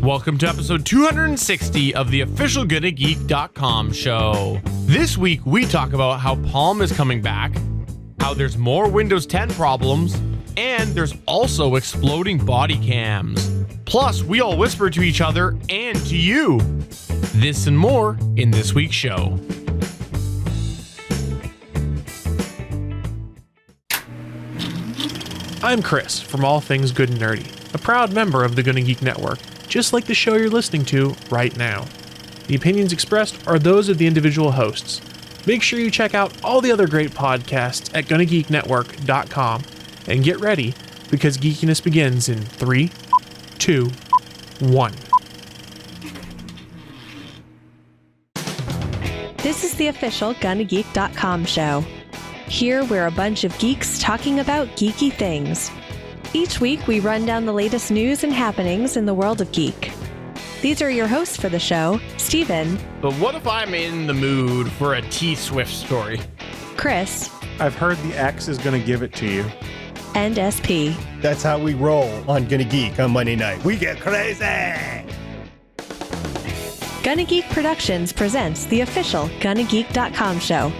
Welcome to episode 260 of the official GonnaGeek.com show. This week, we talk about how Palm is coming back, how there's more Windows 10 problems, and there's also exploding body cams. Plus, we all whisper to each other and to you. This and more in this week's show. I'm Chris from All Things Good and Nerdy, a proud member of the Gonna Geek Network, just like the show you're listening to right now. The opinions expressed are those of the individual hosts. Make sure you check out all the other great podcasts at GonnaGeekNetwork.com and get ready because geekiness begins in 3, 2, 1. This is the official GonnaGeek.com show. Here we're a bunch of geeks talking about geeky things. Each week we run down the latest news and happenings in the world of geek. These are your hosts for the show, Steven. But what if I'm in the mood for a T-Swift story? Chris. I've heard the X is going to give it to you. And SP. That's how we roll on Gonna Geek on Monday night. We get crazy! Gonna Geek Productions presents the official GonnaGeek.com show.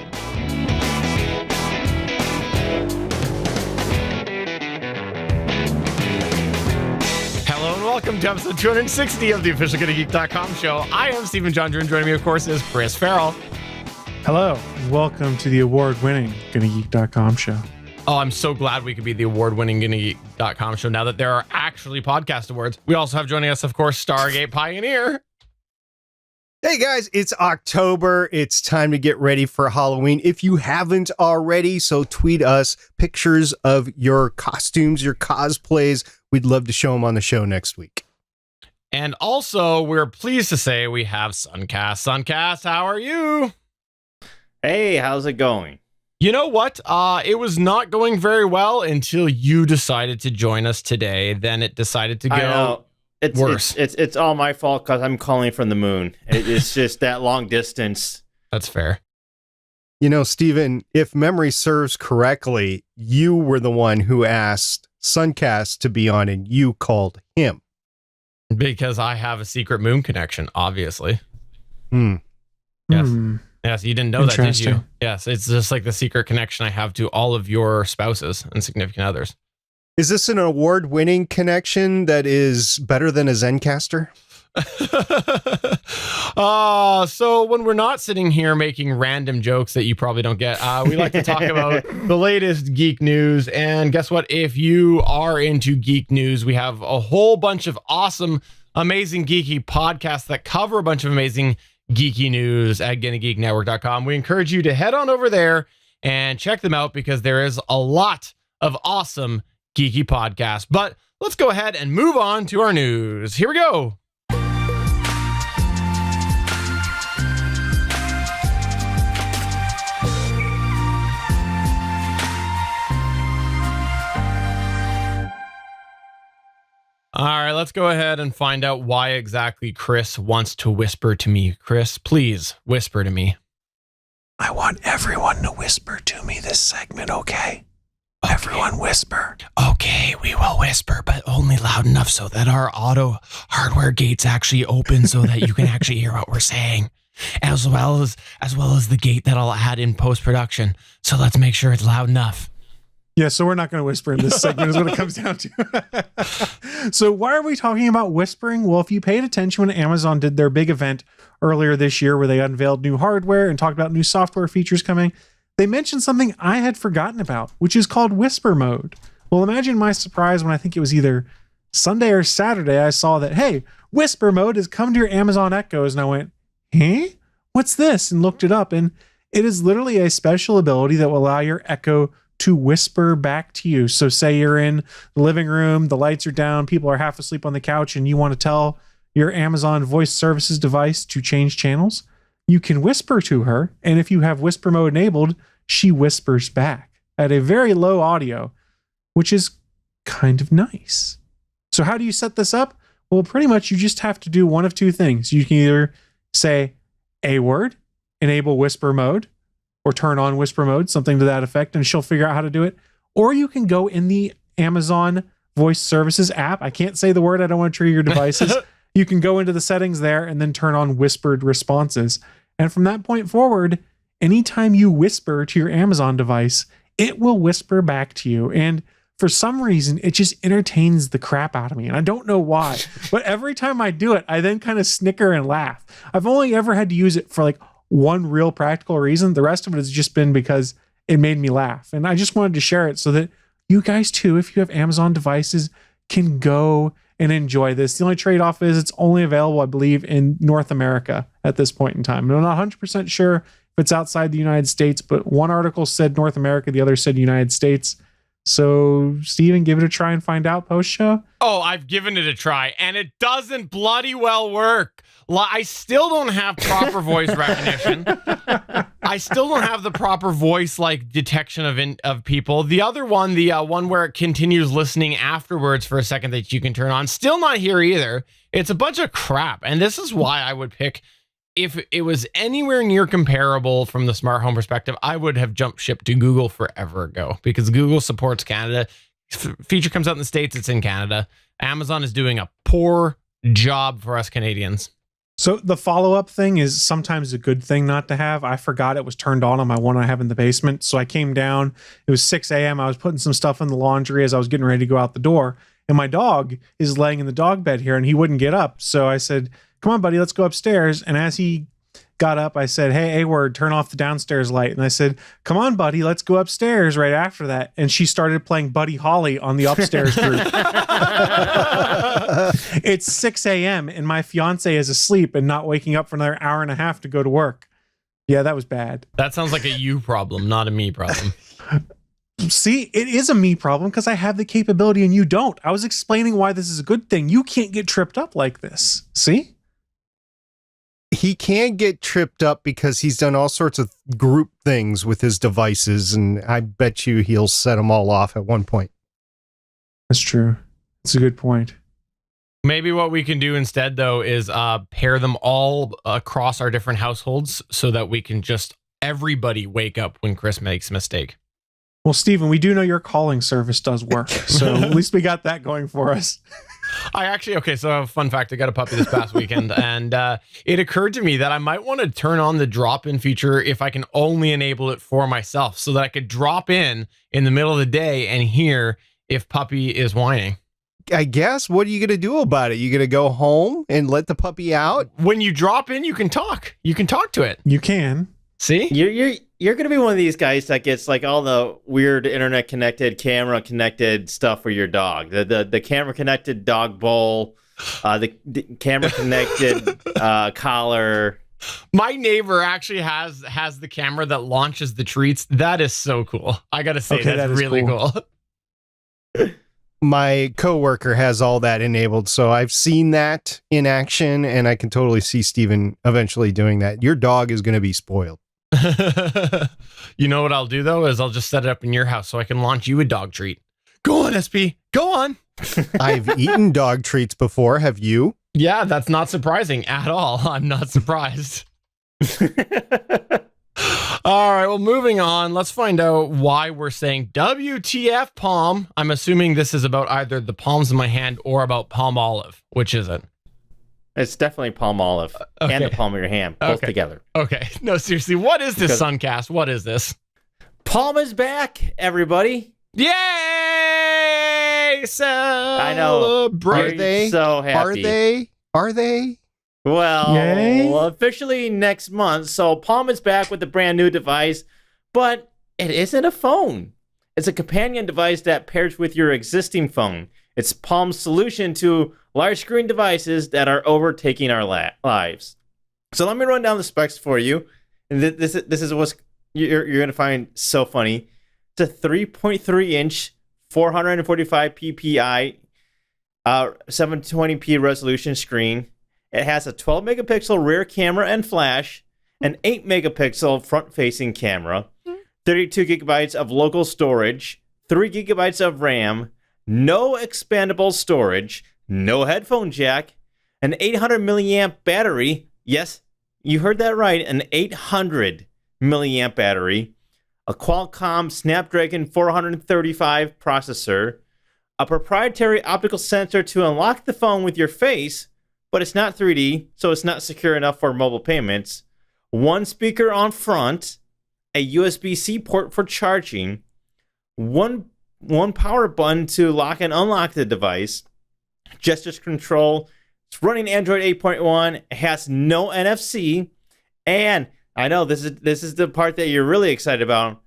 Welcome to episode 260 of the official GonnaGeek.com show. I am Stephen John Drew, and joining me, of course, is Chris Farrell. Hello, and welcome to the award-winning GonnaGeek.com show. Oh, I'm so glad we could be the award-winning GonnaGeek.com show now that there are actually podcast awards. We also have joining us, of course, Stargate Pioneer. Hey guys, it's October. It's time to get ready for Halloween. If you haven't already, so tweet us pictures of your costumes, your cosplays. We'd love to show them on the show next week. And also, we're pleased to say we have Suncast. Suncast, how are you? Hey, how's it going? You know what? It was not going very well until you decided to join us today. Then it decided to go worse. It's all my fault because I'm calling from the moon. It's just that long distance. That's fair. You know, Steven, if memory serves correctly, you were the one who asked Suncast to be on and you called him. Because I have a secret moon connection, obviously. Hmm. Yes. Yes, you didn't know that, did you? Yes, it's just like the secret connection I have to all of your spouses and significant others. Is this an award-winning connection that is better than a Zencaster? So when we're not sitting here making random jokes that you probably don't get, we like to talk about the latest geek news. And guess what? If you are into geek news, we have a whole bunch of awesome, amazing, geeky podcasts that cover a bunch of amazing geeky news at GonnaGeekNetwork.com. We encourage you to head on over there and check them out because there is a lot of awesome geeky podcasts. But let's go ahead and move on to our news. Here we go. All right, let's go ahead and find out why exactly Chris wants to whisper to me. Chris, please whisper to me. I want everyone to whisper to me this segment, okay? Everyone whisper. Okay, we will whisper, but only loud enough so that our auto hardware gates actually open so that you can actually hear what we're saying. As well as the gate that I'll add in post-production. So let's make sure it's loud enough. Yeah, so we're not going to whisper in this segment is what it comes down to. So why are we talking about whispering? Well, if you paid attention when Amazon did their big event earlier this year where they unveiled new hardware and talked about new software features coming, they mentioned something I had forgotten about, which is called whisper mode. Well, imagine my surprise when I think it was either Sunday or Saturday, I saw that, hey, whisper mode has come to your Amazon Echoes. And I went, hey, what's this? And looked it up. And it is literally a special ability that will allow your Echo to whisper back to you. So say you're in the living room, the lights are down, people are half asleep on the couch, and you want to tell your Amazon voice services device to change channels, you can whisper to her. And if you have whisper mode enabled, she whispers back at a very low audio, which is kind of nice. So how do you set this up? Well, pretty much you just have to do one of two things. You can either say a word, enable whisper mode, or turn on whisper mode, something to that effect, and she'll figure out how to do it. Or you can go in the Amazon Voice Services app. I can't say the word. I don't want to trigger your devices. You can go into the settings there and then turn on whispered responses. And from that point forward, anytime you whisper to your Amazon device, it will whisper back to you. And for some reason, it just entertains the crap out of me. And I don't know why. But every time I do it, I then kind of snicker and laugh. I've only ever had to use it for like one real practical reason. The rest of it has just been because it made me laugh. And I just wanted to share it so that you guys too, if you have Amazon devices, can go and enjoy this. The only trade-off is it's only available, I believe, in North America at this point in time. I'm not 100% sure if it's outside the United States, but one article said North America, the other said United States. So, Steven, give it a try and find out post-show. Oh, I've given it a try, and it doesn't bloody well work. I still don't have proper voice recognition. I still don't have the proper voice like detection of people. The other one, the one where it continues listening afterwards for a second that you can turn on, still not here either. It's a bunch of crap, and this is why I would pick. If it was anywhere near comparable from the smart home perspective, I would have jumped ship to Google forever ago, because Google supports Canada. Feature comes out in the States, it's in Canada. Amazon is doing a poor job for us Canadians. So the follow-up thing is sometimes a good thing not to have. I forgot it was turned on my one I have in the basement. So I came down, it was 6 a.m. I was putting some stuff in the laundry as I was getting ready to go out the door. And my dog is laying in the dog bed here and he wouldn't get up. So I said, come on, buddy, let's go upstairs. And as he got up, I said, hey, A-word, turn off the downstairs light. And I said, come on, buddy, let's go upstairs right after that. And she started playing Buddy Holly on the upstairs group. It's 6 a.m. and my fiance is asleep and not waking up for another hour and a half to go to work. Yeah, that was bad. That sounds like a you problem, not a me problem. See, it is a me problem because I have the capability and you don't. I was explaining why this is a good thing. You can't get tripped up like this. See? He can get tripped up because he's done all sorts of group things with his devices, and I bet you he'll set them all off at one point. That's true. That's a good point. Maybe what we can do instead, though, is pair them all across our different households so that we can just everybody wake up when Chris makes a mistake. Well, Steven, we do know your calling service does work, so at least we got that going for us. So fun fact, I got a puppy this past weekend, and it occurred to me that I might want to turn on the drop-in feature if I can only enable it for myself, so that I could drop in the middle of the day and hear if puppy is whining. I guess, what are you going to do about it? You going to go home and let the puppy out? When you drop in, you can talk. You can talk to it. You can. See? You're gonna be one of these guys that gets like all the weird internet connected, camera connected stuff for your dog. The camera connected dog bowl, the camera connected collar. My neighbor actually has the camera that launches the treats. That is so cool. I gotta say, okay, that's really cool. My coworker has all that enabled, so I've seen that in action, and I can totally see Steven eventually doing that. Your dog is going to be spoiled. You know what I'll do, though, is I'll just set it up in your house so I can launch you a dog treat. Go on, SP. Go on. I've eaten dog treats before. Have you? Yeah, that's not surprising at all. I'm not surprised. All right, well, moving on. Let's find out why we're saying WTF Palm. I'm assuming this is about either the palms of my hand or about palm olive. Which is it? It's definitely palm olive and the palm of your hand, both together. Okay. No, seriously, what is this, Suncast? What is this? Palm is back, everybody. Yay! I know. Are they? So happy. Are they? Well, officially next month. So Palm is back with a brand new device, but it isn't a phone. It's a companion device that pairs with your existing phone. It's Palm's solution to large screen devices that are overtaking our lives. So let me run down the specs for you. And this is what you're going to find so funny. It's a 3.3 inch, 445 ppi, 720p resolution screen. It has a 12 megapixel rear camera and flash, an 8 megapixel front facing camera, 32 gigabytes of local storage, 3 gigabytes of RAM, no expandable storage, no headphone jack, an 800 milliamp battery. Yes, you heard that right, an 800 milliamp battery, a Qualcomm Snapdragon 435 processor, a proprietary optical sensor to unlock the phone with your face, but it's not 3D, so it's not secure enough for mobile payments. One speaker on front, a USB-C port for charging, one power button to lock and unlock the device, gesture control. It's running Android 8.1. It has no NFC, and I know this is the part that you're really excited about.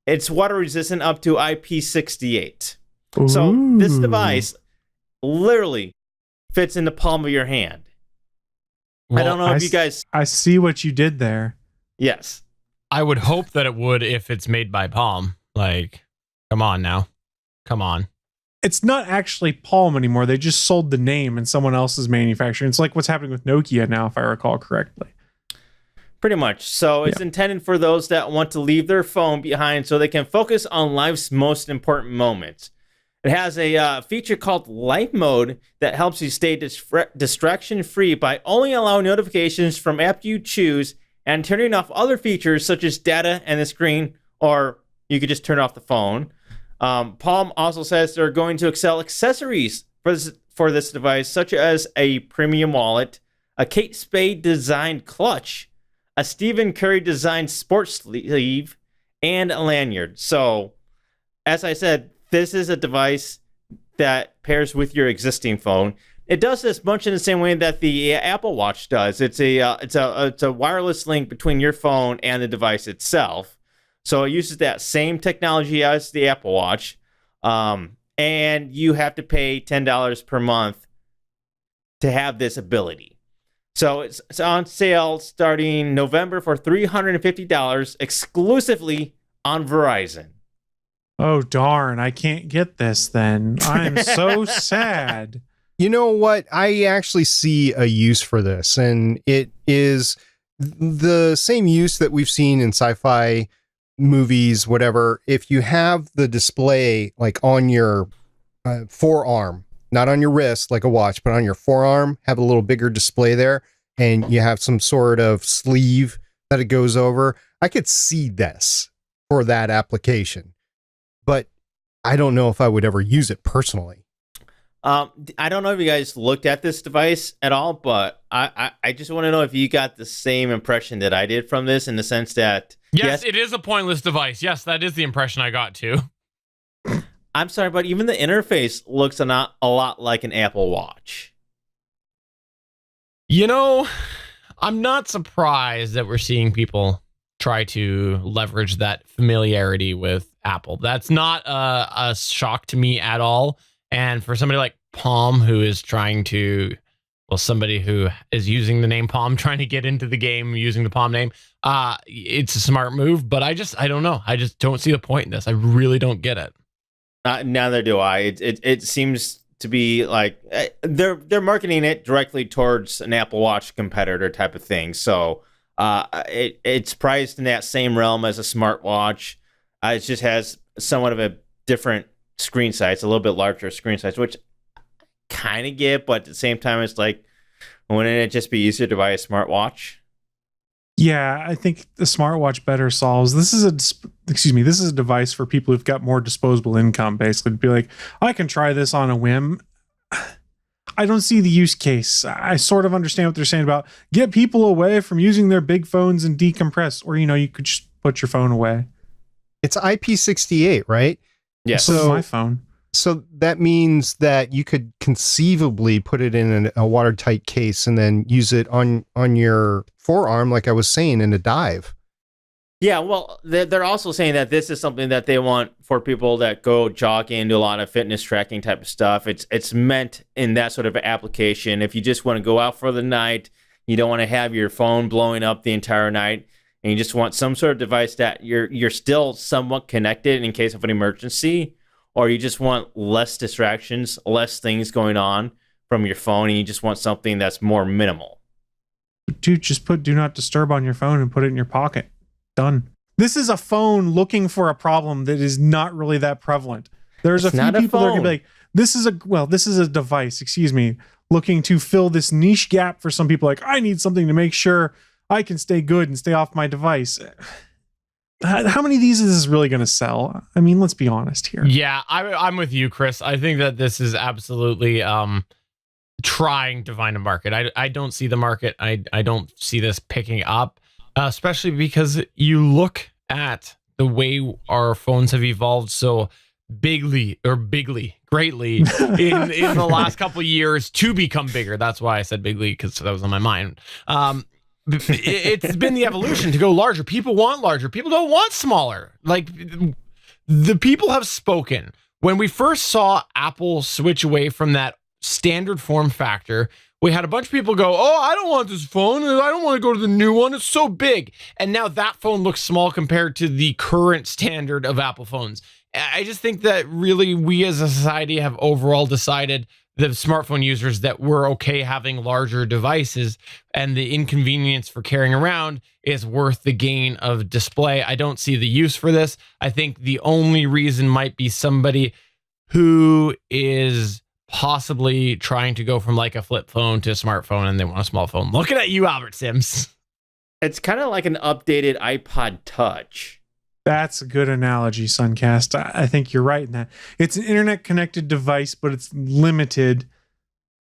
It's water resistant up to IP68. So this device literally fits in the palm of your hand. Well, I don't know if you guys. I see what you did there. Yes. I would hope that it would if it's made by Palm. Like, come on now. Come on. It's not actually Palm anymore. They just sold the name and someone else is manufacturing. It's like what's happening with Nokia now, if I recall correctly. Pretty much. So it's intended for those that want to leave their phone behind so they can focus on life's most important moments. It has a feature called Light Mode that helps you stay distraction-free by only allowing notifications from apps you choose and turning off other features such as data and the screen, or you could just turn off the phone. Palm also says they're going to excel accessories for this device, such as a premium wallet, a Kate Spade-designed clutch, a Stephen Curry-designed sports sleeve, and a lanyard. So, as I said, this is a device that pairs with your existing phone. It does this much in the same way that the Apple Watch does. It's a wireless link between your phone and the device itself. So it uses that same technology as the Apple Watch, and you have to pay $10 per month to have this ability. So it's on sale starting November for $350 exclusively on Verizon. Oh, darn. I can't get this then. I'm so sad. You know what? I actually see a use for this, and it is the same use that we've seen in sci-fi movies, whatever. If you have the display like on your forearm, not on your wrist like a watch, but on your forearm, have a little bigger display there, and you have some sort of sleeve that it goes over, I could see this for that application. But I don't know if I would ever use it personally. I don't know if you guys looked at this device at all, but I just want to know if you got the same impression that I did from this, in the sense that Yes, it is a pointless device. Yes, that is the impression I got too. I'm sorry, but even the interface looks a lot like an Apple Watch. You know, I'm not surprised that we're seeing people try to leverage that familiarity with Apple. That's not a shock to me at all. And for somebody like Palm, who is trying to, well, somebody who is using the name Palm, trying to get into the game using the Palm name, it's a smart move. But I don't know. I just don't see the point in this. I really don't get it. Neither do I. It seems to be like they're marketing it directly towards an Apple Watch competitor type of thing. So it's priced in that same realm as a smartwatch. It just has somewhat of a different screen size, a little bit larger screen size, which I kind of get, but at the same time, it's like, wouldn't it just be easier to buy a smartwatch? Yeah, I think the smartwatch better solves. This is a device for people who've got more disposable income, basically, to be like, I can try this on a whim. I don't see the use case. I sort of understand what they're saying about get people away from using their big phones and decompress, or, you could just put your phone away. It's IP68, right? Yeah. So my phone. So that means that you could conceivably put it in a watertight case and then use it on your forearm, like I was saying, in a dive. Yeah, well, they're also saying that this is something that they want for people that go jogging, do a lot of fitness tracking type of stuff. It's meant in that sort of application. If you just want to go out for the night, you don't want to have your phone blowing up the entire night, and you just want some sort of device that you're still somewhat connected in case of an emergency, or you just want less distractions, less things going on from your phone, and you just want something that's more minimal. Dude, just put do not disturb on your phone and put it in your pocket. Done. This is a phone looking for a problem that is not really that prevalent. There's a few people that are going to be like, this is a device, looking to fill this niche gap for some people. Like, I need something to make sure I can stay good and stay off my device. How many of these is this really going to sell? I mean, let's be honest here. Yeah, I'm with you, Chris. I think that this is absolutely trying to find a market. I don't see the market. I don't see this picking up, especially because you look at the way our phones have evolved so greatly in the last couple of years to become bigger. That's why I said bigly, because that was on my mind. It's been the evolution to go larger. People want larger. People don't want smaller. Like, the people have spoken. When we first saw Apple switch away from that standard form factor, we had a bunch of people go, oh, I don't want this phone. I don't want to go to the new one. It's so big. And now that phone looks small compared to the current standard of Apple phones. I just think that really we as a society have overall decided, the smartphone users, that we're okay having larger devices, and the inconvenience for carrying around is worth the gain of display. I don't see the use for this. I think the only reason might be somebody who is possibly trying to go from like a flip phone to a smartphone and they want a small phone. Looking at you, Albert Sims. It's kind of like an updated iPod Touch. That's a good analogy, Suncast. I think you're right in that. It's an internet-connected device, but it's limited.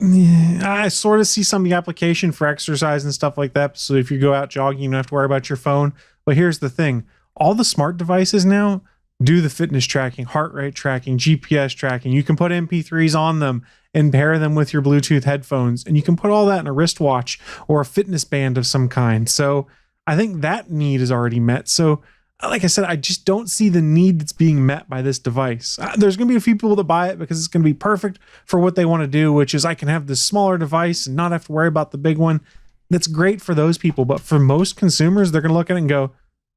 I sort of see some of the application for exercise and stuff like that. So if you go out jogging, you don't have to worry about your phone. But here's the thing. All the smart devices now do the fitness tracking, heart rate tracking, GPS tracking. You can put MP3s on them and pair them with your Bluetooth headphones. And you can put all that in a wristwatch or a fitness band of some kind. So I think that need is already met. So like I said, I just don't see the need that's being met by this device. There's going to be a few people that buy it because it's going to be perfect for what they want to do, which is I can have this smaller device and not have to worry about the big one. That's great for those people. But for most consumers, they're going to look at it and go,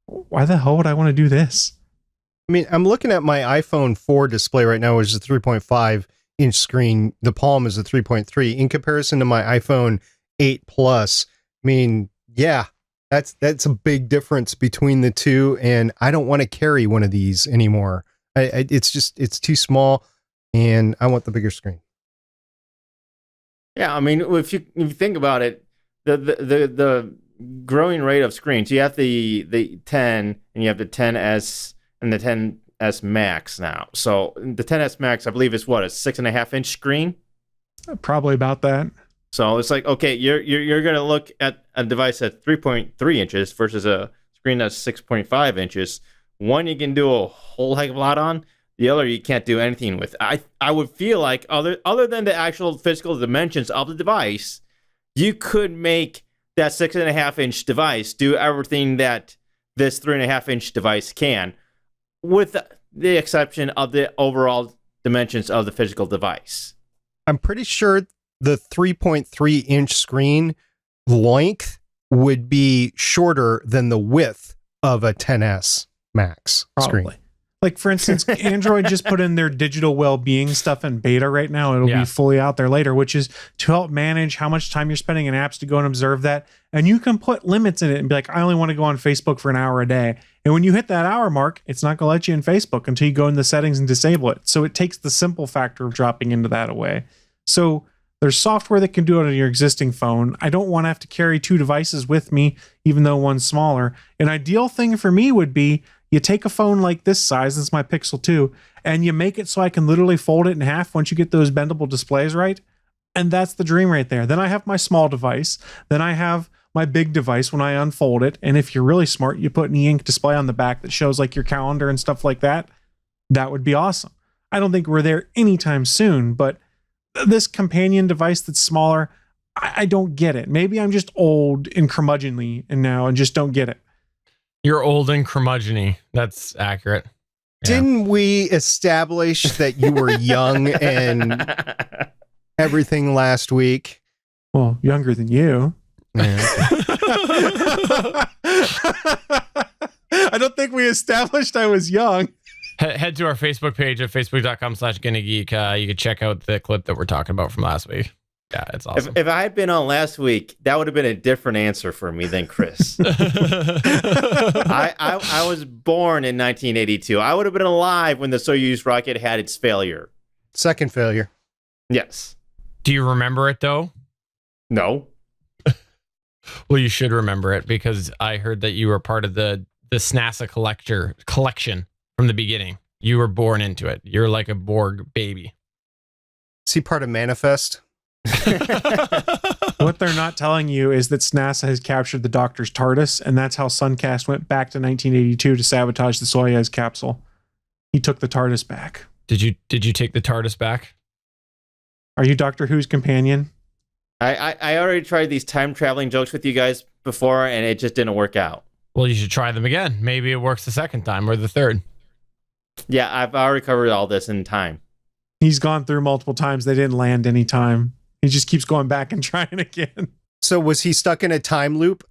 why the hell would I want to do this? I mean, I'm looking at my iPhone 4 display right now, which is a 3.5 inch screen. The Palm is a 3.3 in comparison to my iPhone 8 Plus. I mean, yeah. That's a big difference between the two, and I don't want to carry one of these anymore. It's too small, and I want the bigger screen. Yeah, I mean, if you think about it, the growing rate of screens, you have the 10 and you have the 10s and the 10s Max now. So the 10s Max, I believe, is what, a 6.5-inch screen? Probably about that. So it's like, okay, you're gonna look at a device that's 3.3 inches versus a screen that's 6.5 inches. One you can do a whole heck of a lot on. The other you can't do anything with. I would feel like other than the actual physical dimensions of the device, you could make that 6.5-inch device do everything that this 3.5-inch device can, with the exception of the overall dimensions of the physical device. I'm pretty sure the 3.3 inch screen length would be shorter than the width of a 10s Max Probably. Screen. Like, for instance, Android just put in their digital well-being stuff in beta right now. It'll be fully out there later, which is to help manage how much time you're spending in apps, to go and observe that. And you can put limits in it and be like, I only want to go on Facebook for an hour a day. And when you hit that hour mark, it's not going to let you in Facebook until you go in the settings and disable it. So it takes the simple factor of dropping into that away. So there's software that can do it on your existing phone. I don't want to have to carry two devices with me, even though one's smaller. An ideal thing for me would be you take a phone like this size, this is my Pixel 2, and you make it so I can literally fold it in half once you get those bendable displays right. And that's the dream right there. Then I have my small device. Then I have my big device when I unfold it. And if you're really smart, you put an e-ink display on the back that shows like your calendar and stuff like that. That would be awesome. I don't think we're there anytime soon, but this companion device that's smaller, I don't get it. Maybe I'm just old and curmudgeonly and just don't get it. You're old and curmudgeon-y. That's accurate. Yeah. Didn't we establish that you were young and everything last week? Well, younger than you. Yeah. I don't think we established I was young. Head to our Facebook page at facebook.com/GonnaGeek. You can check out the clip that we're talking about from last week. Yeah, it's awesome. If I had been on last week, that would have been a different answer for me than Chris. I was born in 1982. I would have been alive when the Soyuz rocket had its failure. Second failure. Yes. Do you remember it, though? No. Well, you should remember it because I heard that you were part of the SNASA collection from the beginning. You were born into it. You're like a Borg baby. Is he part of Manifest? What they're not telling you is that NASA has captured the Doctor's TARDIS, and that's how Suncast went back to 1982 to sabotage the Soyuz capsule. He took the TARDIS back. Did you take the TARDIS back? Are you Doctor Who's companion? I already tried these time traveling jokes with you guys before, and it just didn't work out. Well, you should try them again. Maybe it works the second time or the third. Yeah, I've already covered all this in time. He's gone through multiple times. They didn't land any time. He just keeps going back and trying again. So was he stuck in a time loop?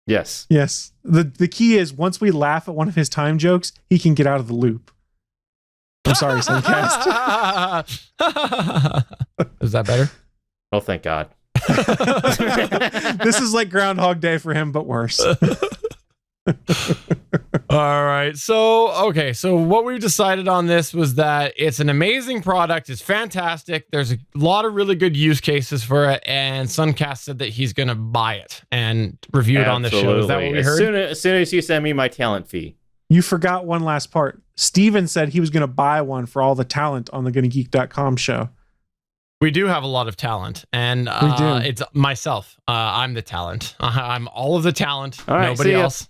Yes. Yes. The key is once we laugh at one of his time jokes, he can get out of the loop. I'm sorry, Suncast. Is that better? Oh, thank God. This is like Groundhog Day for him, but worse. All right. So what we've decided on this was that it's an amazing product. It's fantastic. There's a lot of really good use cases for it. And Suncast said that he's going to buy it and review it on the show. Is that what we heard? As soon as you send me my talent fee. You forgot one last part. Steven said he was going to buy one for all the talent on the GonnaGeek.com show. We do have a lot of talent, and it's myself. I'm the talent. I'm all of the talent. All right, Nobody else.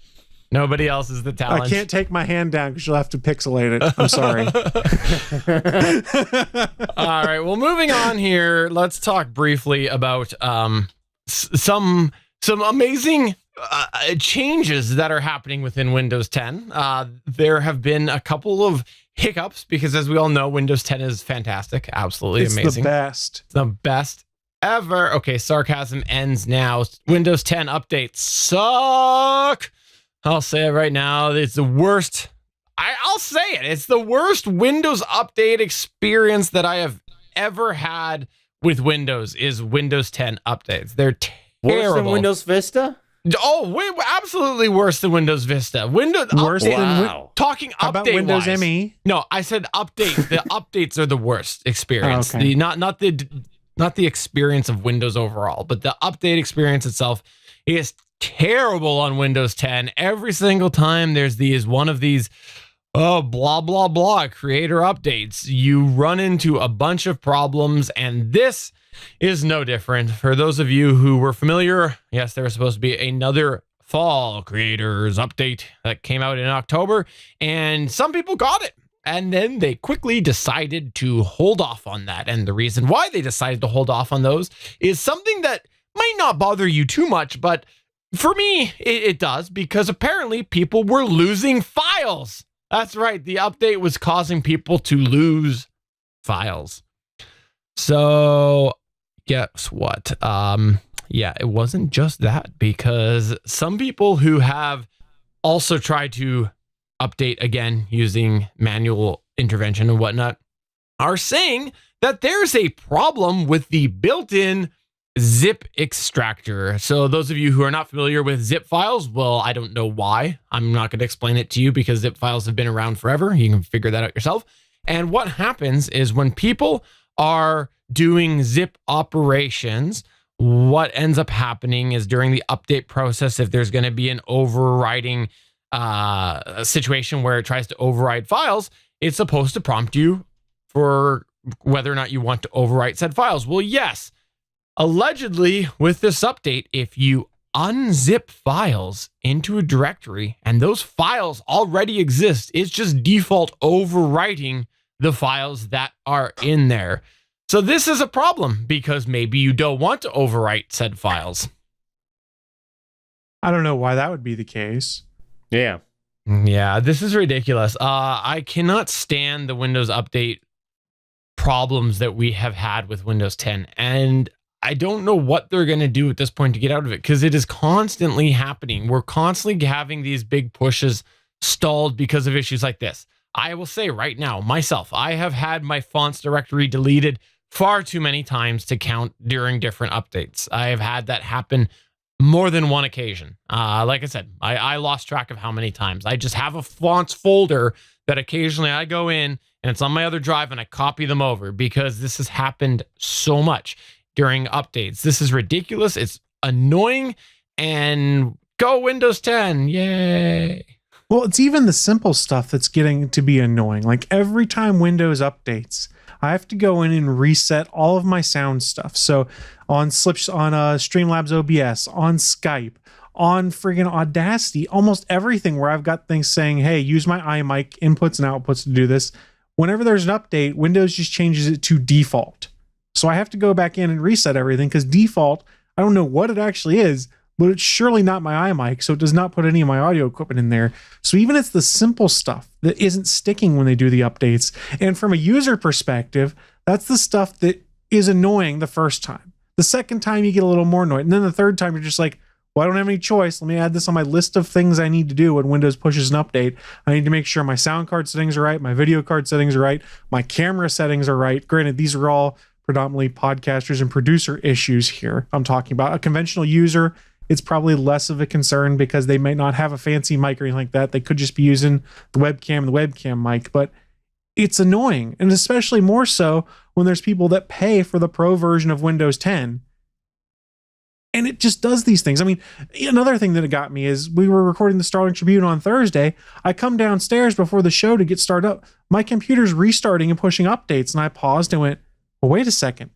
Nobody else is the talent. I can't take my hand down because you'll have to pixelate it. I'm sorry. All right. Well, moving on here. Let's talk briefly about some amazing changes that are happening within Windows 10. There have been a couple of hiccups because, as we all know, Windows 10 is fantastic, absolutely amazing. It's the best. The best ever. Okay, sarcasm ends now. Windows 10 updates suck. I'll say it right now. It's the worst. I'll say it. It's the worst Windows update experience that I have ever had with Windows is Windows 10 updates. They're terrible. Worse than Windows Vista? Oh, absolutely worse than Windows Vista. Worse wow. Talking How update about Windows wise. ME? No, I said update. The updates are the worst experience. Oh, okay. Not the experience of Windows overall, but the update experience itself is terrible on Windows 10. Every single time there's one of these blah blah blah creator updates, you run into a bunch of problems, and this is no different. For those of you who were familiar, yes, there was supposed to be another fall creators update that came out in October, and some people got it. And then they quickly decided to hold off on that. And the reason why they decided to hold off on those is something that might not bother you too much, but for me, it does, because apparently people were losing files. That's right. The update was causing people to lose files. So guess what? It wasn't just that, because some people who have also tried to update again using manual intervention and whatnot are saying that there's a problem with the built-in zip extractor. So those of you who are not familiar with zip files, well, I don't know why. I'm not going to explain it to you because zip files have been around forever. You can figure that out yourself. And what happens is when people are doing zip operations, what ends up happening is during the update process, if there's going to be an overriding situation where it tries to override files, it's supposed to prompt you for whether or not you want to overwrite said files. Well, yes. Allegedly, with this update, if you unzip files into a directory and those files already exist, it's just default overwriting the files that are in there. So this is a problem because maybe you don't want to overwrite said files. I don't know why that would be the case. Yeah. Yeah, this is ridiculous. I cannot stand the Windows update problems that we have had with Windows 10. And I don't know what they're going to do at this point to get out of it, because it is constantly happening. We're constantly having these big pushes stalled because of issues like this. I will say right now, myself, I have had my fonts directory deleted far too many times to count during different updates. I have had that happen more than one occasion. Like I said, I lost track of how many times. I just have a fonts folder that occasionally I go in and it's on my other drive and I copy them over because this has happened so much during updates. This is ridiculous. It's annoying, and go Windows 10. Yay. Well, it's even the simple stuff that's getting to be annoying. Like every time Windows updates, I have to go in and reset all of my sound stuff. So on Streamlabs OBS, on Skype, on friggin' Audacity, almost everything where I've got things saying, hey, use my iMic inputs and outputs to do this. Whenever there's an update, Windows just changes it to default. So I have to go back in and reset everything because default, I don't know what it actually is, but it's surely not my iMic, so it does not put any of my audio equipment in there. So even it's the simple stuff that isn't sticking when they do the updates. And from a user perspective, that's the stuff that is annoying the first time. The second time you get a little more annoyed. And then the third time you're just like, well, I don't have any choice. Let me add this on my list of things I need to do when Windows pushes an update. I need to make sure my sound card settings are right, my video card settings are right, my camera settings are right. Granted, these are all predominantly podcasters and producer issues here. I'm talking about a conventional user. It's probably less of a concern because they might not have a fancy mic or anything like that. They could just be using the webcam mic, but it's annoying. And especially more so when there's people that pay for the pro version of Windows 10. And it just does these things. I mean, another thing that got me is we were recording the Starling Tribune on Thursday. I come downstairs before the show to get started up. My computer's restarting and pushing updates. And I paused and went, well, wait a second.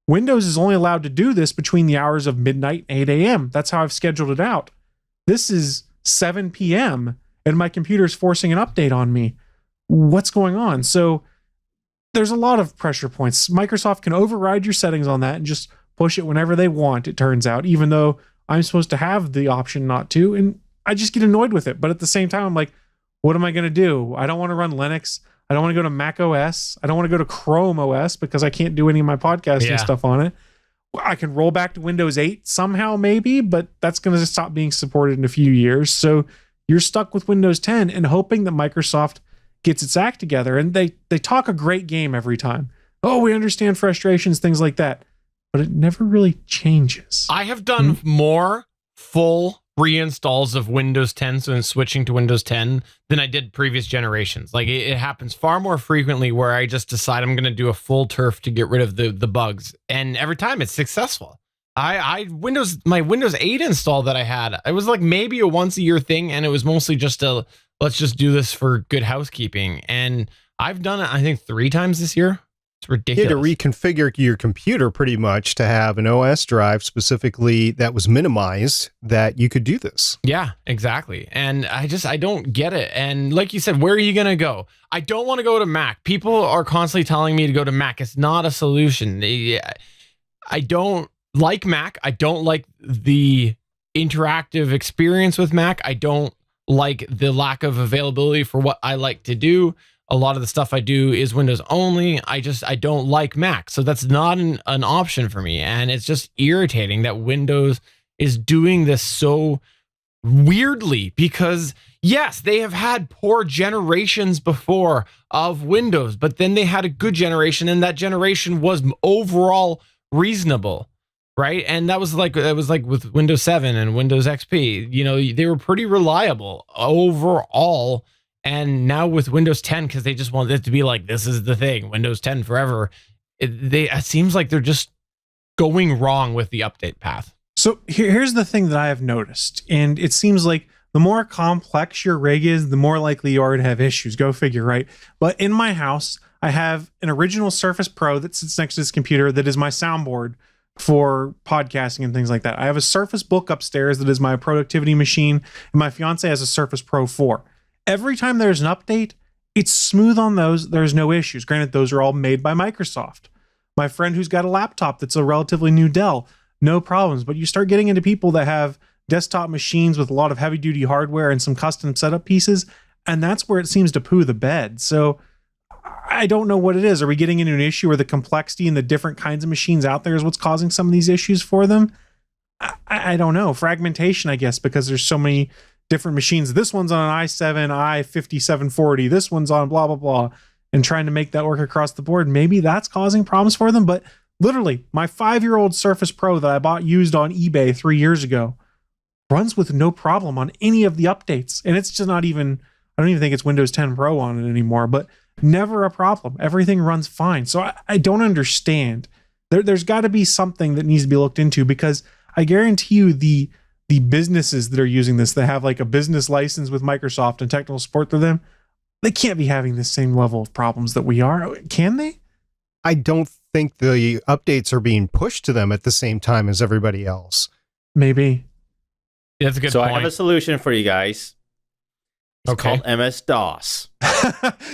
Windows is only allowed to do this between the hours of midnight and 8 a.m. That's how I've scheduled it out. This is 7 p.m. and my computer's forcing an update on me. What's going on? So there's a lot of pressure points. Microsoft can override your settings on that and just push it whenever they want, it turns out, even though I'm supposed to have the option not to. And I just get annoyed with it. But at the same time, I'm like, what am I going to do? I don't want to run Linux. I don't want to go to Mac OS. I don't want to go to Chrome OS because I can't do any of my podcasting stuff on it. I can roll back to Windows 8 somehow, maybe, but that's going to stop being supported in a few years. So you're stuck with Windows 10 and hoping that Microsoft gets its act together. And they talk a great game every time. Oh, we understand frustrations, things like that. But it never really changes. I have done more full reinstalls of Windows 10 since switching to Windows 10 than I did previous generations. Like it happens far more frequently where I just decide I'm going to do a full turf to get rid of the bugs, and every time it's successful. My Windows 8 install that I had, it was like maybe a once a year thing, and it was mostly just a let's just do this for good housekeeping. And I've done it, I think, 3 times this year. It's ridiculous. You had to reconfigure your computer pretty much to have an OS drive specifically that was minimized that you could do this. Yeah, exactly. And I don't get it. And like you said, where are you going to go? I don't want to go to Mac. People are constantly telling me to go to Mac. It's not a solution. I don't like Mac. I don't like the interactive experience with Mac. I don't like the lack of availability for what I like to do. A lot of the stuff I do is Windows only. I don't like Mac. So that's not an option for me. And it's just irritating that Windows is doing this so weirdly because yes, they have had poor generations before of Windows, but then they had a good generation and that generation was overall reasonable, right? And that was like with Windows 7 and Windows XP, you know, they were pretty reliable overall. And now with Windows 10, because they just want it to be like, this is the thing, Windows 10 forever, it seems like they're just going wrong with the update path. So here's the thing that I have noticed. And it seems like the more complex your rig is, the more likely you are to have issues. Go figure, right? But in my house, I have an original Surface Pro that sits next to this computer that is my soundboard for podcasting and things like that. I have a Surface Book upstairs that is my productivity machine. And my fiance has a Surface Pro 4. Every time there's an update, it's smooth on those. There's no issues. Granted, those are all made by Microsoft. My friend who's got a laptop that's a relatively new Dell, no problems. But you start getting into people that have desktop machines with a lot of heavy-duty hardware and some custom setup pieces, and that's where it seems to poo the bed. So I don't know what it is. Are we getting into an issue where the complexity and the different kinds of machines out there is what's causing some of these issues for them? I don't know. Fragmentation, I guess, because there's so many different machines. This one's on an i7, i5740. This one's on blah, blah, blah. And trying to make that work across the board. Maybe that's causing problems for them. But literally, my 5-year-old Surface Pro that I bought used on eBay 3 years ago runs with no problem on any of the updates. And it's just not even, I don't even think it's Windows 10 Pro on it anymore, but never a problem. Everything runs fine. So I don't understand. There's got to be something that needs to be looked into, because I guarantee you the businesses that are using this, that have like a business license with Microsoft and technical support through them, they can't be having the same level of problems that we are. Can they? I don't think the updates are being pushed to them at the same time as everybody else. Maybe. That's a good So point. I have a solution for you guys. It's Okay. called MS-DOS.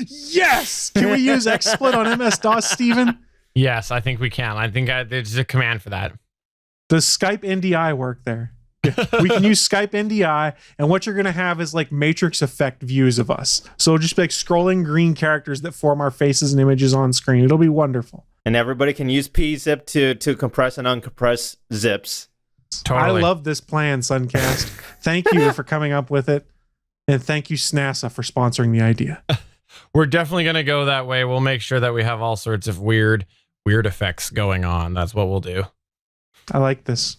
Yes! Can we use XSplit on MS-DOS, Steven? Yes, I think we can. I think there's a command for that. Does Skype NDI work there? We can use Skype NDI, and what you're going to have is like matrix effect views of us. So it'll just be like scrolling green characters that form our faces and images on screen. It'll be wonderful. And everybody can use pzip to compress and uncompress zips. Totally. I love this plan, Suncast. Thank you for coming up with it. And thank you, SNASA, for sponsoring the idea. We're definitely going to go that way. We'll make sure that we have all sorts of weird effects going on. That's what we'll do. I like this.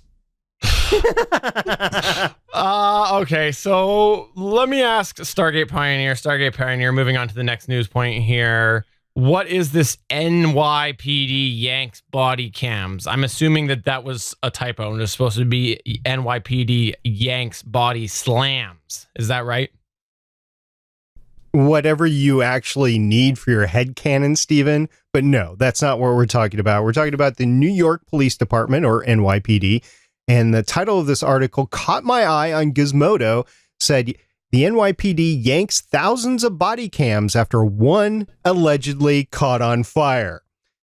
Okay, so let me ask Stargate Pioneer, moving on to the next news point here. What is this NYPD Yanks body cams? I'm assuming that was a typo and it's supposed to be NYPD Yanks body slams. Is that right? Whatever you actually need for your headcanon, Stephen. But no, that's not what we're talking about. We're talking about the New York Police Department, or NYPD. And the title of this article caught my eye on Gizmodo, said the NYPD yanks thousands of body cams after one allegedly caught on fire.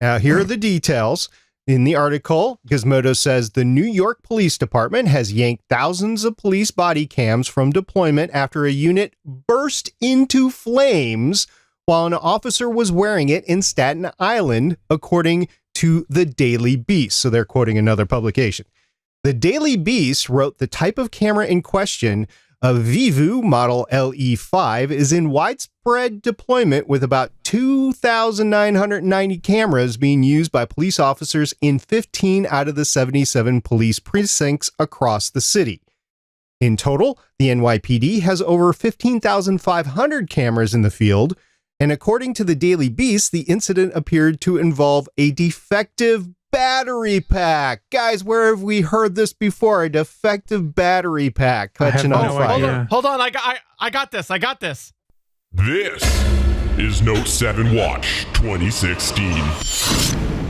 Now, here are the details. In the article, Gizmodo says the New York Police Department has yanked thousands of police body cams from deployment after a unit burst into flames while an officer was wearing it in Staten Island, according to the Daily Beast. So they're quoting another publication. The Daily Beast wrote the type of camera in question, a Vivu model LE5, is in widespread deployment with about 2,990 cameras being used by police officers in 15 out of the 77 police precincts across the city. In total, the NYPD has over 15,500 cameras in the field, and according to the Daily Beast, the incident appeared to involve a defective battery pack. Guys, where have we heard this before? A defective battery pack catching on fire. Hold on. I got this. This is Note 7 Watch 2016.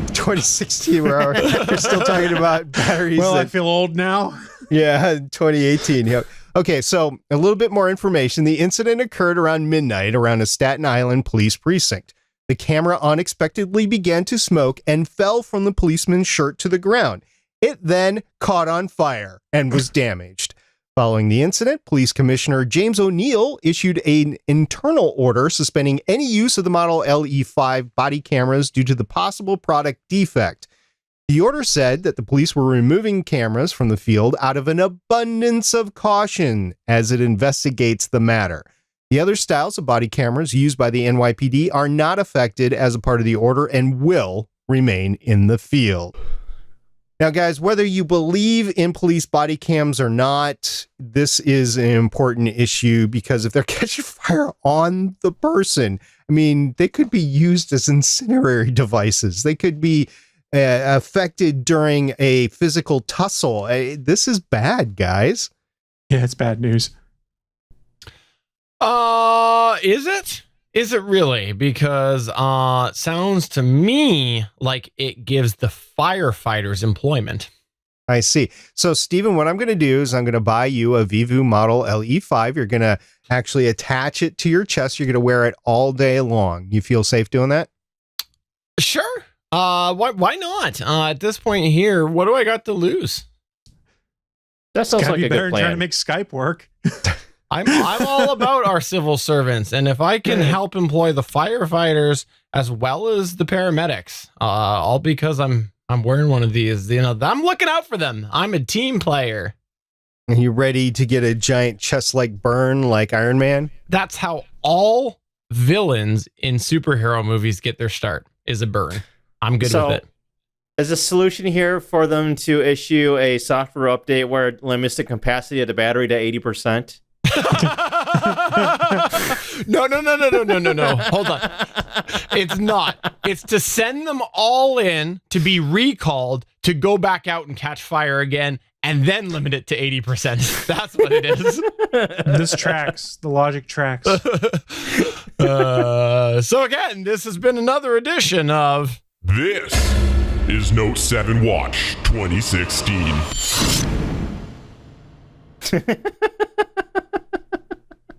2016, we're still talking about batteries. Well, I feel old now. Yeah, 2018. Yeah. Okay, so a little bit more information. The incident occurred around midnight around a Staten Island police precinct. The camera unexpectedly began to smoke and fell from the policeman's shirt to the ground. It then caught on fire and was damaged. Following the incident, Police Commissioner James O'Neill issued an internal order suspending any use of the Model LE5 body cameras due to the possible product defect. The order said that the police were removing cameras from the field out of an abundance of caution as it investigates the matter. The other styles of body cameras used by the NYPD are not affected as a part of the order and will remain in the field. Now, guys, whether you believe in police body cams or not, this is an important issue because if they're catching fire on the person, I mean, they could be used as incendiary devices. They could be affected during a physical tussle. This is bad, guys. Yeah, it's bad news. Is it? Is it really? Because sounds to me like it gives the firefighters employment. I see. So, Stephen, what I'm going to do is I'm going to buy you a Vivu Model LE5. You're going to actually attach it to your chest. You're going to wear it all day long. You feel safe doing that? Sure. Why not? At this point here, what do I got to lose? That sounds Gotta like be a better good than trying to plan. make Skype work. I'm all about our civil servants, and if I can help employ the firefighters as well as the paramedics, all because I'm wearing one of these, I'm looking out for them. I'm a team player. Are you ready to get a giant chest-like burn like Iron Man? That's how all villains in superhero movies get their start, is a burn. I'm good with it. Is a solution here for them to issue a software update where it limits the capacity of the battery to 80%? No. Hold on. It's not. It's to send them all in to be recalled to go back out and catch fire again and then limit it to 80%. That's what it is. This tracks. The logic tracks. So again, this has been another edition of This is Note 7 Watch 2016.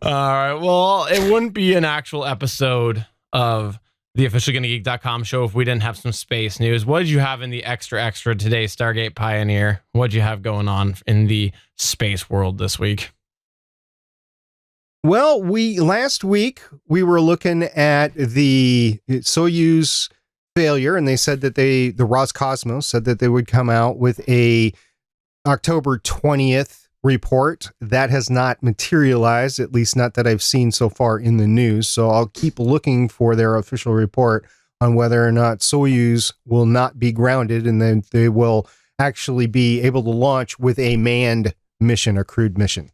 All right. Well, it wouldn't be an actual episode of the official GonnaGeek.com show if we didn't have some space news. What did you have in the extra today, Stargate Pioneer? What did you have going on in the space world this week? Well, last week we were looking at the Soyuz failure, and they said that the Roscosmos said that they would come out with a October 20th report. That has not materialized, at least not that I've seen so far in the news. So I'll keep looking for their official report on whether or not Soyuz will not be grounded, and then they will actually be able to launch with a manned mission, a crewed mission.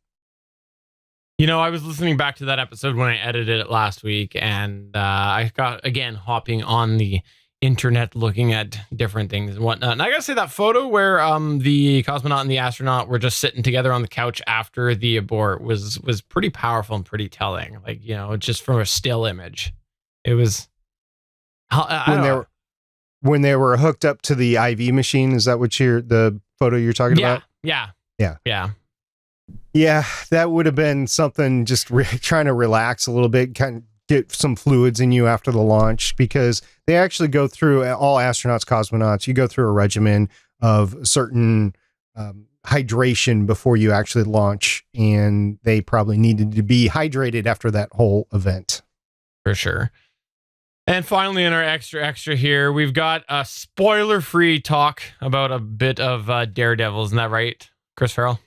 You know, I was listening back to that episode when I edited it last week, and I got, again, hopping on the internet looking at different things and whatnot. And I gotta say, that photo where the cosmonaut and the astronaut were just sitting together on the couch after the abort was pretty powerful and pretty telling. Like, you know, just from a still image. It was... When they were hooked up to the IV machine, is that what the photo you're talking about? Yeah. Yeah, that would have been something, just trying to relax a little bit, kind of get some fluids in you after the launch, because they actually go through, all astronauts, cosmonauts, you go through a regimen of certain hydration before you actually launch, and they probably needed to be hydrated after that whole event. For sure. And finally, in our extra here, we've got a spoiler-free talk about a bit of Daredevil. Isn't that right, Chris Farrell?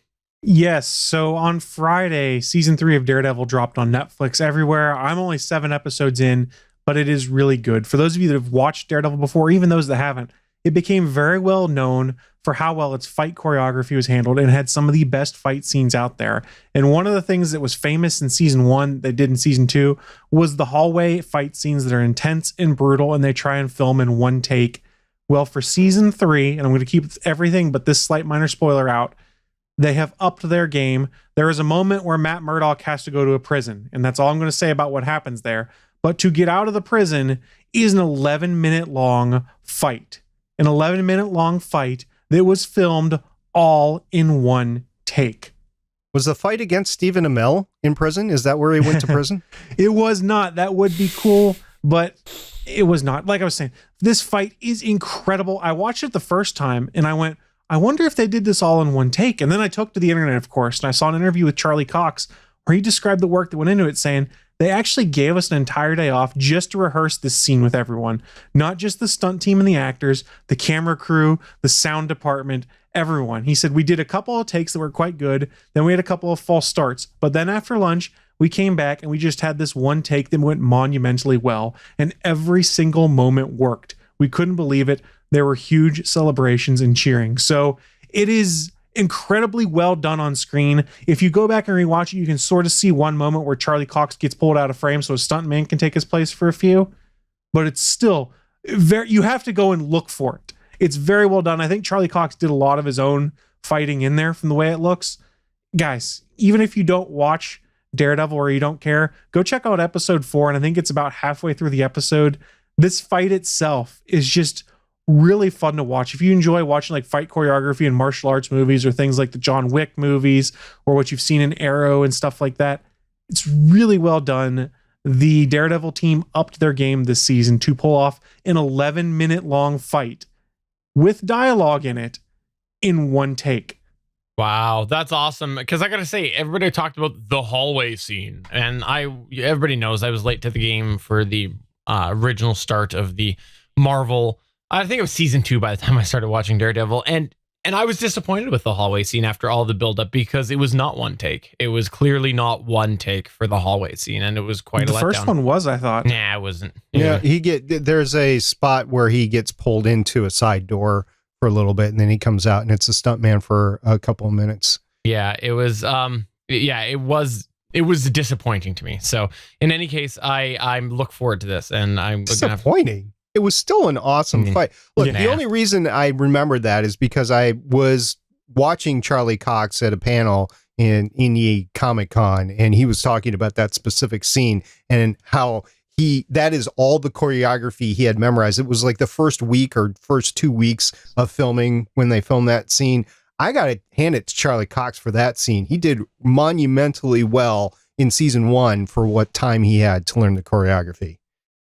Yes. So on Friday, season 3 of Daredevil dropped on Netflix everywhere. I'm only 7 episodes in, but it is really good. For those of you that have watched Daredevil before, even those that haven't, it became very well known for how well its fight choreography was handled and had some of the best fight scenes out there. And one of the things that was famous in season 1 they did in season 2 was the hallway fight scenes that are intense and brutal, and they try and film in one take. Well, for season 3, and I'm going to keep everything but this slight minor spoiler out, they have upped their game. There is a moment where Matt Murdock has to go to a prison, and that's all I'm going to say about what happens there. But to get out of the prison is an 11-minute long fight. An 11-minute long fight that was filmed all in one take. Was the fight against Stephen Amell in prison? Is that where he went to prison? It was not. That would be cool, but it was not. Like I was saying, this fight is incredible. I watched it the first time, and I went, I wonder if they did this all in one take. And then I took to the internet, of course, and I saw an interview with Charlie Cox where he described the work that went into it, saying they actually gave us an entire day off just to rehearse this scene with everyone. Not just the stunt team and the actors, the camera crew, the sound department, everyone. He said, we did a couple of takes that were quite good. Then we had a couple of false starts. But then after lunch, we came back and we just had this one take that went monumentally well. And every single moment worked. We couldn't believe it. There were huge celebrations and cheering. So it is incredibly well done on screen. If you go back and rewatch it, you can sort of see one moment where Charlie Cox gets pulled out of frame so a stuntman can take his place for a few. But it's still you have to go and look for it. It's very well done. I think Charlie Cox did a lot of his own fighting in there from the way it looks. Guys, even if you don't watch Daredevil or you don't care, go check out episode 4, and I think it's about halfway through the episode. This fight itself is just really fun to watch. If you enjoy watching like fight choreography in martial arts movies or things like the John Wick movies or what you've seen in Arrow and stuff like that, it's really well done. The Daredevil team upped their game this season to pull off an 11-minute long fight with dialogue in it in one take. Wow, that's awesome. Because I gotta say, everybody talked about the hallway scene, and everybody knows I was late to the game for the original start of the Marvel. I think it was season 2 by the time I started watching Daredevil, and I was disappointed with the hallway scene after all the buildup because it was not one take. It was clearly not one take for the hallway scene, and it was quite a letdown. The first one was, I thought. Nah, it wasn't. Yeah, there's a spot where he gets pulled into a side door for a little bit, and then he comes out, and it's a stuntman for a couple of minutes. Yeah, it was. It was disappointing to me. So, in any case, I look forward to this, and I'm disappointing. It was still an awesome fight. Look, the only reason I remember that is because I was watching Charlie Cox at a panel in the Comic-Con, and he was talking about that specific scene and how that is all the choreography he had memorized. It was like the first week or first 2 weeks of filming when they filmed that scene. I got to hand it to Charlie Cox for that scene. He did monumentally well in season 1 for what time he had to learn the choreography.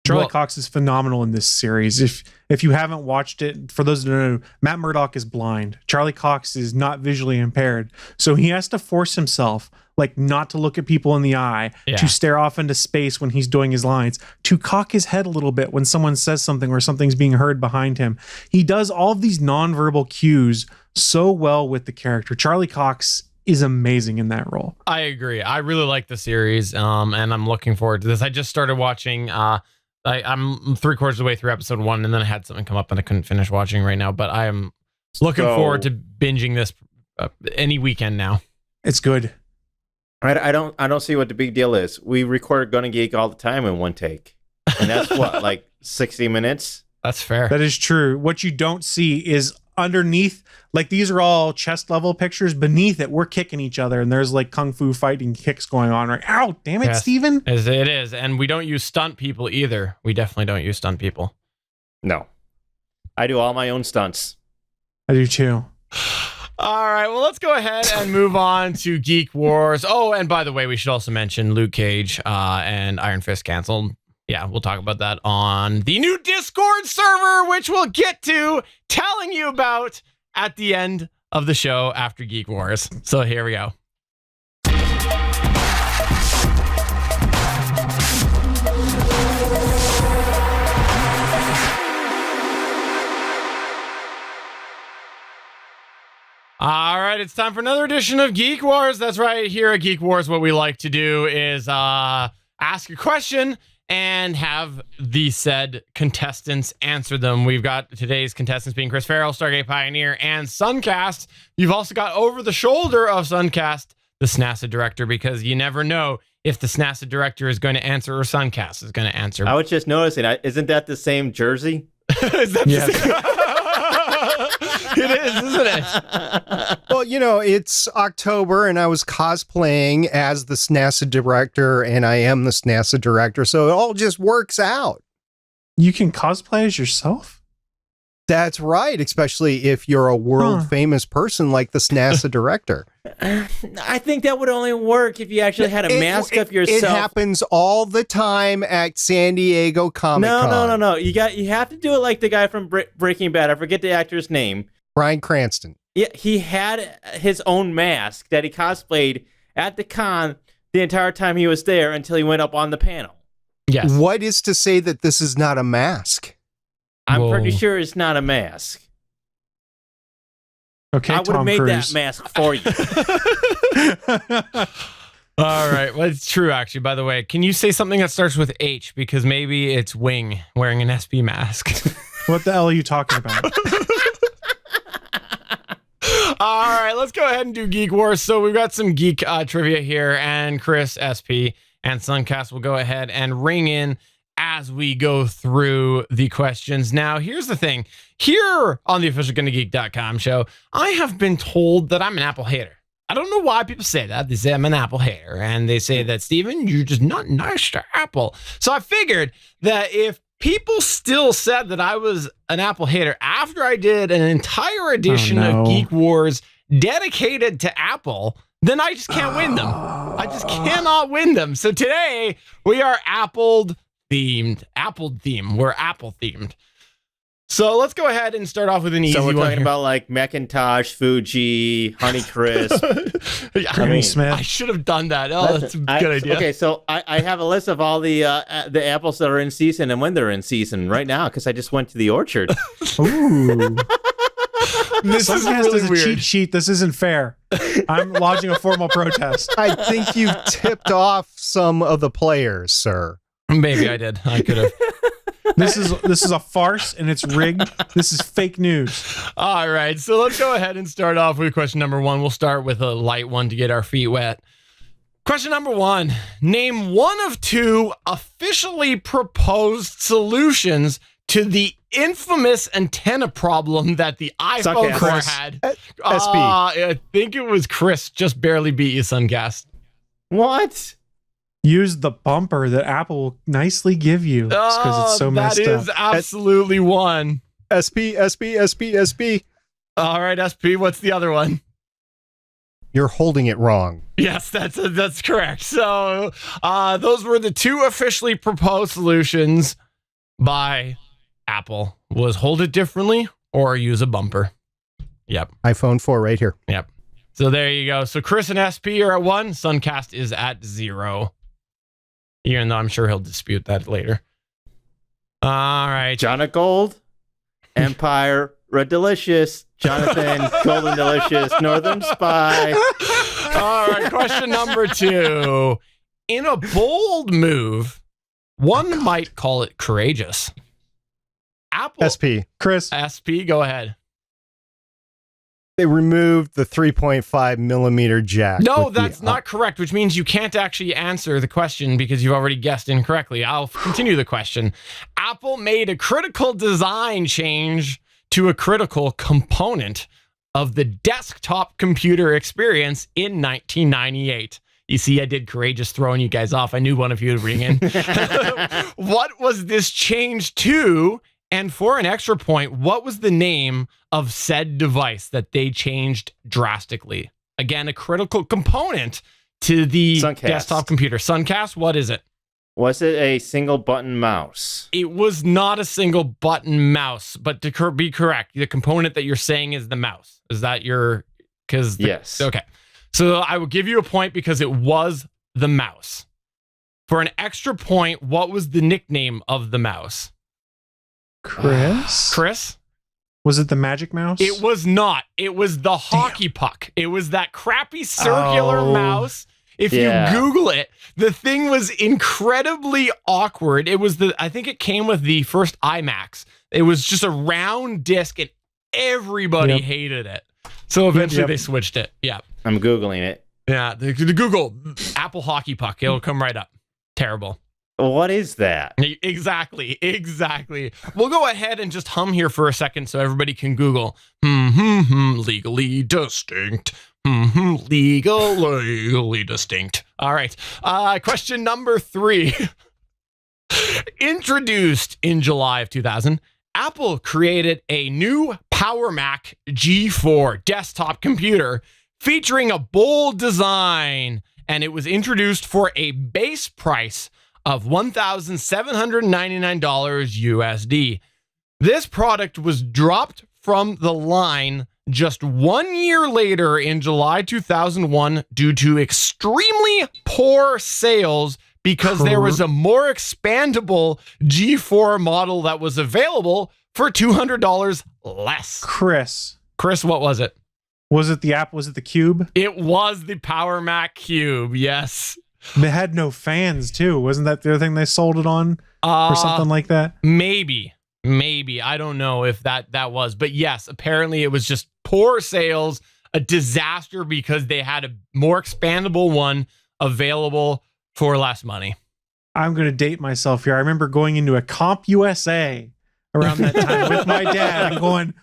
Charlie Cox is phenomenal in this series. If you haven't watched it, for those who don't know, Matt Murdock is blind. Charlie Cox is not visually impaired. So he has to force himself, like, not to look at people in the eye, to stare off into space when he's doing his lines, to cock his head a little bit when someone says something or something's being heard behind him. He does all of these nonverbal cues so well with the character. Charlie Cox is amazing in that role. I agree. I really like the series, and I'm looking forward to this. I just started watching. I'm 3/4 of the way through episode 1, and then I had something come up and I couldn't finish watching right now. But I am looking forward to binging this any weekend now. It's good. I don't see what the big deal is. We record Gonna Geek all the time in one take, and that's what, like 60 minutes. That's fair. That is true. What you don't see is underneath, like, these are all chest level pictures. Beneath it, we're kicking each other, and there's like kung fu fighting kicks going on. Right? Ow! Damn it, Steven. As it is, and we don't use stunt people either. We definitely don't use stunt people. No, I do all my own stunts. I do too. All right, well, let's go ahead and move on to Geek Wars. Oh, and by the way, we should also mention Luke Cage and Iron Fist canceled. Yeah, we'll talk about that on the new Discord server, which we'll get to telling you about at the end of the show after Geek Wars. So here we go. All right, it's time for another edition of Geek Wars. That's right. Here at Geek Wars, what we like to do is ask a question and have the said contestants answer them. We've got today's contestants being Chris Farrell, Stargate Pioneer, and Suncast. You've also got over the shoulder of Suncast, the SNASA director, because you never know if the SNASA director is going to answer or Suncast is going to answer. I was just noticing, isn't that the same jersey? Is that the same? It is, isn't it? Well, you know, it's October and I was cosplaying as the SNASA director and I am the SNASA director. So it all just works out. You can cosplay as yourself? That's right. Especially if you're a world famous person like the SNASA director. I think that would only work if you actually had a mask of yourself. It happens all the time at San Diego Comic-Con. No. You have to do it like the guy from Breaking Bad. I forget the actor's name. Bryan Cranston. Yeah, he had his own mask that he cosplayed at the con the entire time he was there until he went up on the panel. Yes. What is to say that this is not a mask? I'm pretty sure it's not a mask. Okay, I would have made Cruise. that mask for you. All right. Well, it's true, actually. By the way, can you say something that starts with H? Because maybe it's Wing wearing an SB mask. What the hell are you talking about? All right, let's go ahead and do Geek Wars. So we've got some geek trivia here, and Chris, SP, and Suncast will go ahead and ring in as we go through the questions. Now, here's the thing. Here on the official GonnaGeek.com show, I have been told that I'm an Apple hater. I don't know why people say that. They say I'm an Apple hater, and they say that, Steven, you're just not nice to Apple. So I figured that if people still said that I was an Apple hater after I did an entire edition of Geek Wars dedicated to Apple, then I just can't win them. I just cannot win them. So today we are Apple themed. We're Apple themed. So let's go ahead and start off with an easy one. So we're talking here. about like Macintosh, Fuji, Honeycrisp. Granny Smith. I should have done that. Oh, that's a good idea. Okay, so I have a list of all the apples that are in season and when they're in season right now because I just went to the orchard. Ooh. This is Suncast really is a weird. cheat sheet. This isn't fair. I'm lodging a formal protest. I think you've tipped off some of the players, sir. Maybe I did. I could have. This is a farce and it's rigged. This is fake news. All right, so let's go ahead and start off with question number one. We'll start with a light one to get our feet wet. Question number one. Name one of two officially proposed solutions to the infamous antenna problem that the iPhone Suncast. 4 Chris. had. SB. I think it was Chris. Just barely beat you, Suncast. What? Use the bumper that Apple will nicely give you because it's so messed up. That is absolutely one. SP, SP, SP, SP. All right, SP, what's the other one? You're holding it wrong. Yes, that's correct. So those were the two officially proposed solutions by Apple. Was hold it differently or use a bumper. Yep. iPhone 4 right here. Yep. So there you go. So Chris and SP are at 1. Suncast is at 0. Even though I'm sure he'll dispute that later. All right. Jonah Gold, Empire, Red Delicious, Jonathan, Golden Delicious, Northern Spy. All right. Question number 2. In a bold move, one might call it courageous. Apple. SP. Chris, SP, go ahead. They removed the 3.5 millimeter jack. No, with the- that's not correct, which means you can't actually answer the question because you've already guessed incorrectly. I'll continue the question. Apple made a critical design change to a critical component of the desktop computer experience in 1998. You see, I did courageous throwing you guys off. I knew one of you would ring in. What was this change to? And for an extra point, what was the name of said device that they changed drastically? Again, a critical component to the Suncast. desktop computer. Suncast, what is it? Was it a single button mouse? It was not a single button mouse, but to be correct, the component that you're saying is the mouse. Is that your... Yes. Okay. So I will give you a point because it was the mouse. For an extra point, what was the nickname of the mouse? Chris? Was it the Magic Mouse? It was not. It was the hockey puck. It was that crappy circular mouse. If you Google it, the thing was incredibly awkward. It was I think it came with the first iMacs. It was just a round disc and everybody hated it. So eventually they switched it. Yeah. I'm Googling it. Yeah. The Google Apple hockey puck. It'll come right up. Terrible. What is that? Exactly. We'll go ahead and just hum here for a second so everybody can Google. Legally distinct. Legally distinct. All right. Question number 3. Introduced in July of 2000, Apple created a new Power Mac G4 desktop computer featuring a bold design, and it was introduced for a base price of $1,799 USD. This product was dropped from the line just 1 year later in July 2001 due to extremely poor sales because there was a more expandable G4 model that was available for $200 less. Chris, what was it? Was it the app? Was it the Cube? It was the Power Mac Cube, yes. They had no fans too. Wasn't that the other thing they sold it on or something like that? Maybe. I don't know if that was, but yes, apparently it was just poor sales, a disaster because they had a more expandable one available for less money. I'm going to date myself here. I remember going into a Comp USA around that time with my dad and going,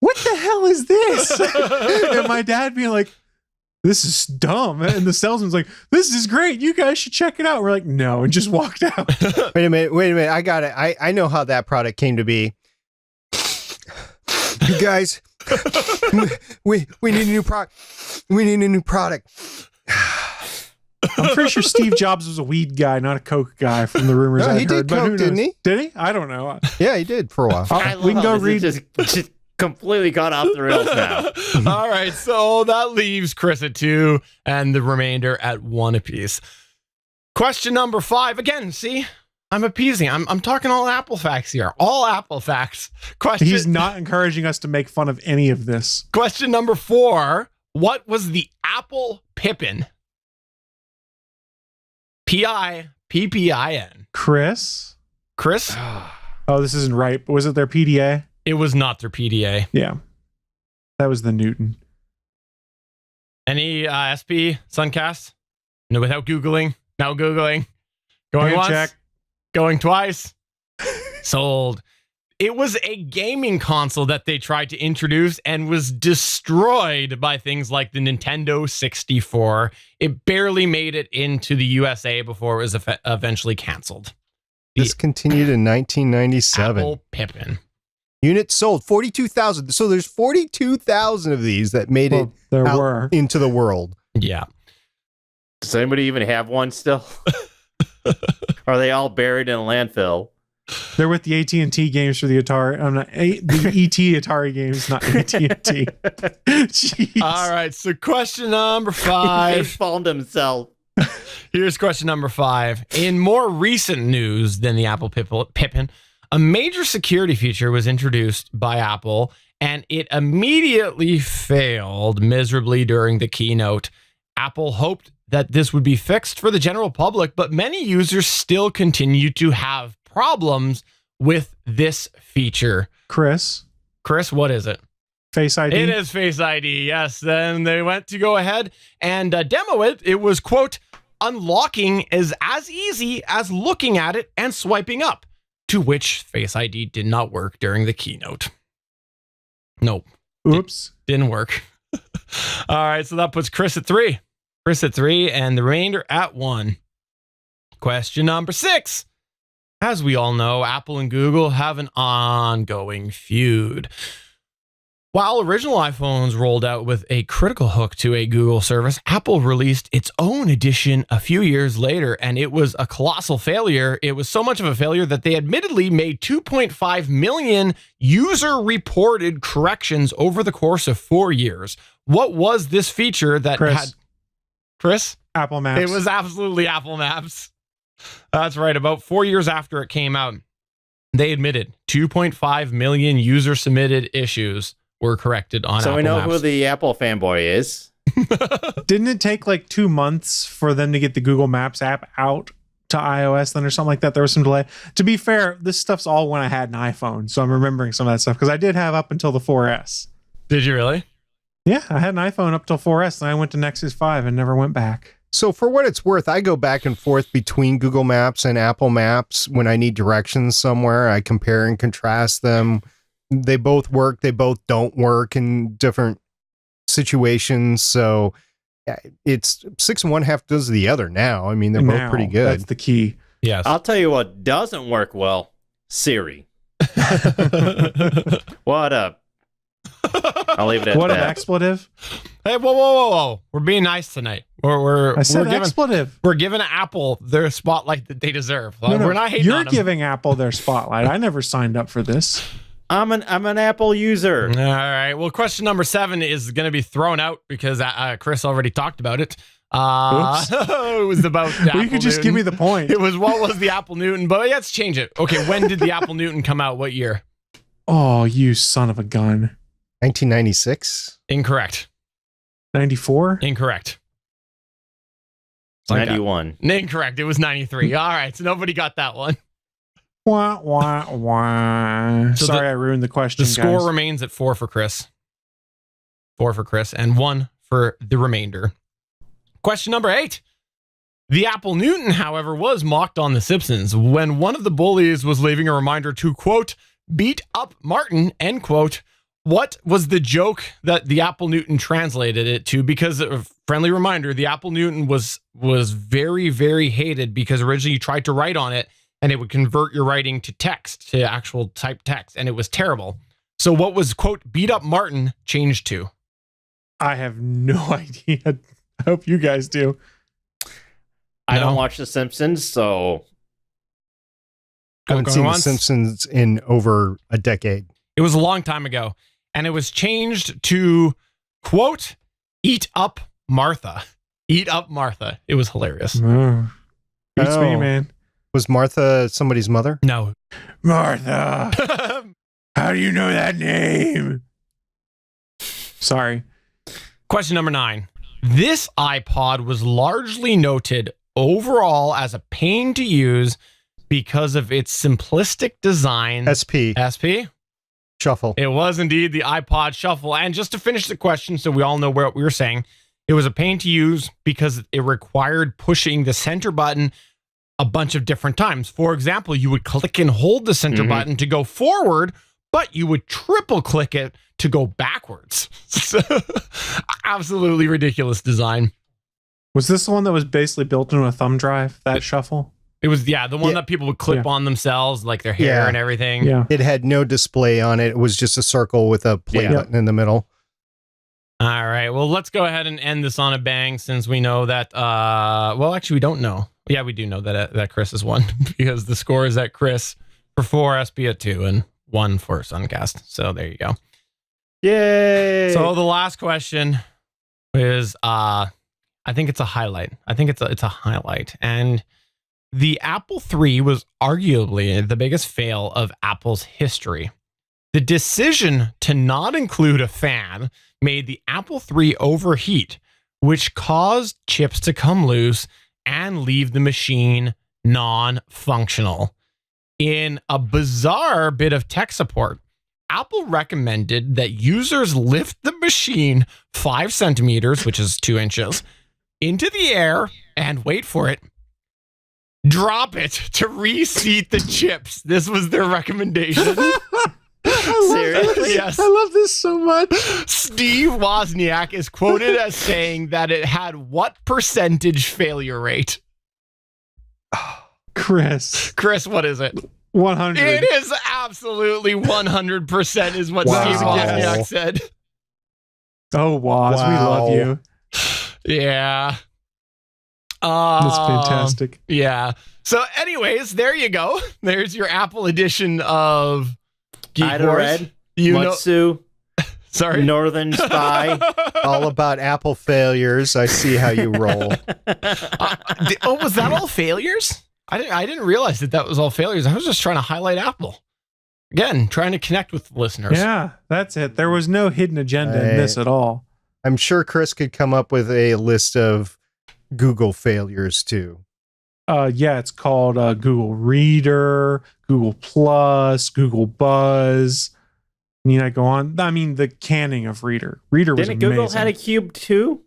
what the hell is this? And my dad being like, this is dumb. And the salesman's like, this is great. You guys should check it out. We're like, no, and just walked out. Wait a minute. I got it. I know how that product came to be. You guys, we need a new product. We need a new product. I'm pretty sure Steve Jobs was a weed guy, not a Coke guy from the rumors I he heard. did Coke, didn't he? Did he? I don't know. Yeah, he did for a while. We can go this. read. It just completely got off the rails now. All right, so that leaves Chris at 2 and the remainder at 1 apiece. Question number 5. Again, see, I'm appeasing. I'm talking all Apple facts here. All Apple facts. He's not encouraging us to make fun of any of this. Question number 4. What was the Apple Pippin? Pippin. Chris? Oh, this isn't right. But was it their PDA? It was not their PDA. Yeah. That was the Newton. Any SP Suncast? No, without Googling. Now Googling. Going once. Check. Going twice. Sold. It was a gaming console that they tried to introduce and was destroyed by things like the Nintendo 64. It barely made it into the USA before it was eventually canceled. Discontinued in 1997. Apple Pippin. Units sold 42,000. So there's 42,000 of these that made it into the world. Yeah. Does anybody even have one still? Are they all buried in a landfill? They're with the AT&T games for the Atari. The ET Atari games, not AT&T. Jeez. All right. So question number 5. He found himself. Here's question number 5. In more recent news than the Apple Pippin, a major security feature was introduced by Apple, and it immediately failed miserably during the keynote. Apple hoped that this would be fixed for the general public, but many users still continue to have problems with this feature. Chris, what is it? Face ID. It is Face ID, yes. Then they went to go ahead and demo it. It was, quote, unlocking is as easy as looking at it and swiping up, to which Face ID did not work during the keynote. Nope. Oops. Didn't work. All right, so that puts Chris at 3. Chris at 3 and the remainder at 1. Question number 6. As we all know, Apple and Google have an ongoing feud. While original iPhones rolled out with a critical hook to a Google service, Apple released its own edition a few years later, and it was a colossal failure. It was so much of a failure that they admittedly made 2.5 million user-reported corrections over the course of 4 years. What was this feature that had... Chris? Apple Maps. It was absolutely Apple Maps. That's right. About 4 years after it came out, they admitted 2.5 million user-submitted issues were corrected on Apple Maps. So we know who the Apple fanboy is. Didn't it take like 2 months for them to get the Google Maps app out to iOS then or something like that? There was some delay. To be fair, this stuff's all when I had an iPhone, so I'm remembering some of that stuff because I did have up until the 4S. Did you really? Yeah, I had an iPhone up till 4S, and I went to Nexus 5 and never went back. So for what it's worth, I go back and forth between Google Maps and Apple Maps when I need directions somewhere. I compare and contrast them. They both work. They both don't work in different situations. So it's 6 and 1/2 does the other now. I mean, they're both pretty good. That's the key. Yes. I'll tell you what doesn't work well. Siri. What up? I'll leave it at What that. an expletive. Hey, whoa. We're being nice tonight. I said we're expletive. We're giving Apple their spotlight that they deserve. No, We're not hating you're on them. giving Apple their spotlight. I never signed up for this. I'm an Apple user. All right. Well, question number 7 is going to be thrown out because Chris already talked about it. It was about the Well, you could just give me the point. It was what was the Apple Newton, but let's change it. Okay, when did the Apple Newton come out? What year? Oh, you son of a gun. 1996. Incorrect. 94? Incorrect. 91. Incorrect. It was 93. All right, so nobody got that one. Wah, wah, wah. So Sorry, I ruined the question, The score guys. remains at 4 for Chris. 4 for Chris and 1 for the remainder. Question number 8. The Apple Newton, however, was mocked on The Simpsons when one of the bullies was leaving a reminder to, quote, beat up Martin, end quote. What was the joke that the Apple Newton translated it to? Because a friendly reminder, the Apple Newton was very, very hated because originally you tried to write on it and it would convert your writing to text, to actual typed text, and it was terrible. So what was, quote, beat up Martin changed to? I have no idea. I hope you guys do. I don't watch The Simpsons, so I haven't seen The Simpsons in over a decade. It was a long time ago, and it was changed to, quote, eat up Martha. Eat up Martha. It was hilarious. Oh. Beats me, Oh. man. Was Martha somebody's mother? No. Martha. How do you know that name? Sorry. Question number 9. This iPod was largely noted overall as a pain to use because of its simplistic design. SP. SP? Shuffle. It was indeed the iPod Shuffle. And just to finish the question, so we all know what we were saying, it was a pain to use because it required pushing the center button a bunch of different times. For example, you would click and hold the center button to go forward, but you would triple click it to go backwards. So, absolutely ridiculous design. Was this the one that was basically built into a thumb drive, that shuffle? It was, the one that people would clip on themselves, like their hair and everything. Yeah. It had no display on it. It was just a circle with a play button in the middle. All right. Well, let's go ahead and end this on a bang, since we know that, well, actually, we don't know. Yeah, we do know that Chris has won, because the score is at Chris for 4, SB at 2, and 1 for Suncast. So there you go. Yay! So the last question is, I think it's a highlight. I think it's a highlight. And the Apple III was arguably the biggest fail of Apple's history. The decision to not include a fan made the Apple III overheat, which caused chips to come loose and leave the machine non-functional. In a bizarre bit of tech support, Apple recommended that users lift the machine 5 centimeters, which is 2 inches, into the air and wait for it. Drop it to reseat the chips. This was their recommendation. Seriously? Yes. I love this so much. Steve Wozniak is quoted as saying that it had what percentage failure rate? Chris, what is it? 100. It is absolutely 100% is what Wow. Steve Wozniak said. Oh, Woz, we love you. Yeah. That's fantastic. Yeah. So anyways, there you go. There's your Apple edition of Geek Ida Wars. Red, You know, Mutsu, sorry. Northern Spy. All about Apple failures. I see how you roll. Was that all failures? I didn't realize that was all failures. I was just trying to highlight Apple. Again, trying to connect with the listeners. Yeah, that's it. There was no hidden agenda in this at all. I'm sure Chris could come up with a list of Google failures too. Yeah, it's called Google Reader, Google Plus, Google Buzz. Need I go on? I mean, the canning of Reader. Reader was Didn't amazing. Google had a Cube too?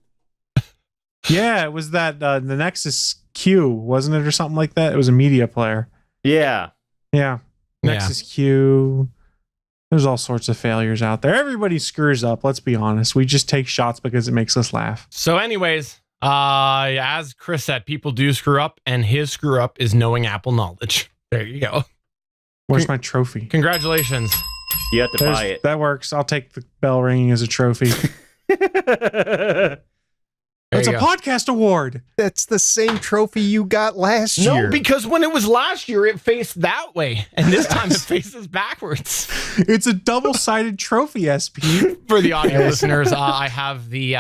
Yeah, it was that the Nexus Q, wasn't it, or something like that? It was a media player. Yeah. Yeah, Nexus Q. There's all sorts of failures out there. Everybody screws up. Let's be honest. We just take shots because it makes us laugh. So anyways, as Chris said, people do screw up, and his screw up is knowing Apple knowledge. There you go. Where's my trophy? Congratulations. You have to buy it. That works. I'll take the bell ringing as a trophy. It's a podcast award. That's the same trophy you got last year. No, because when it was last year, it faced that way, and this time it faces backwards. It's a double-sided trophy, SP. For the audio listeners, I have the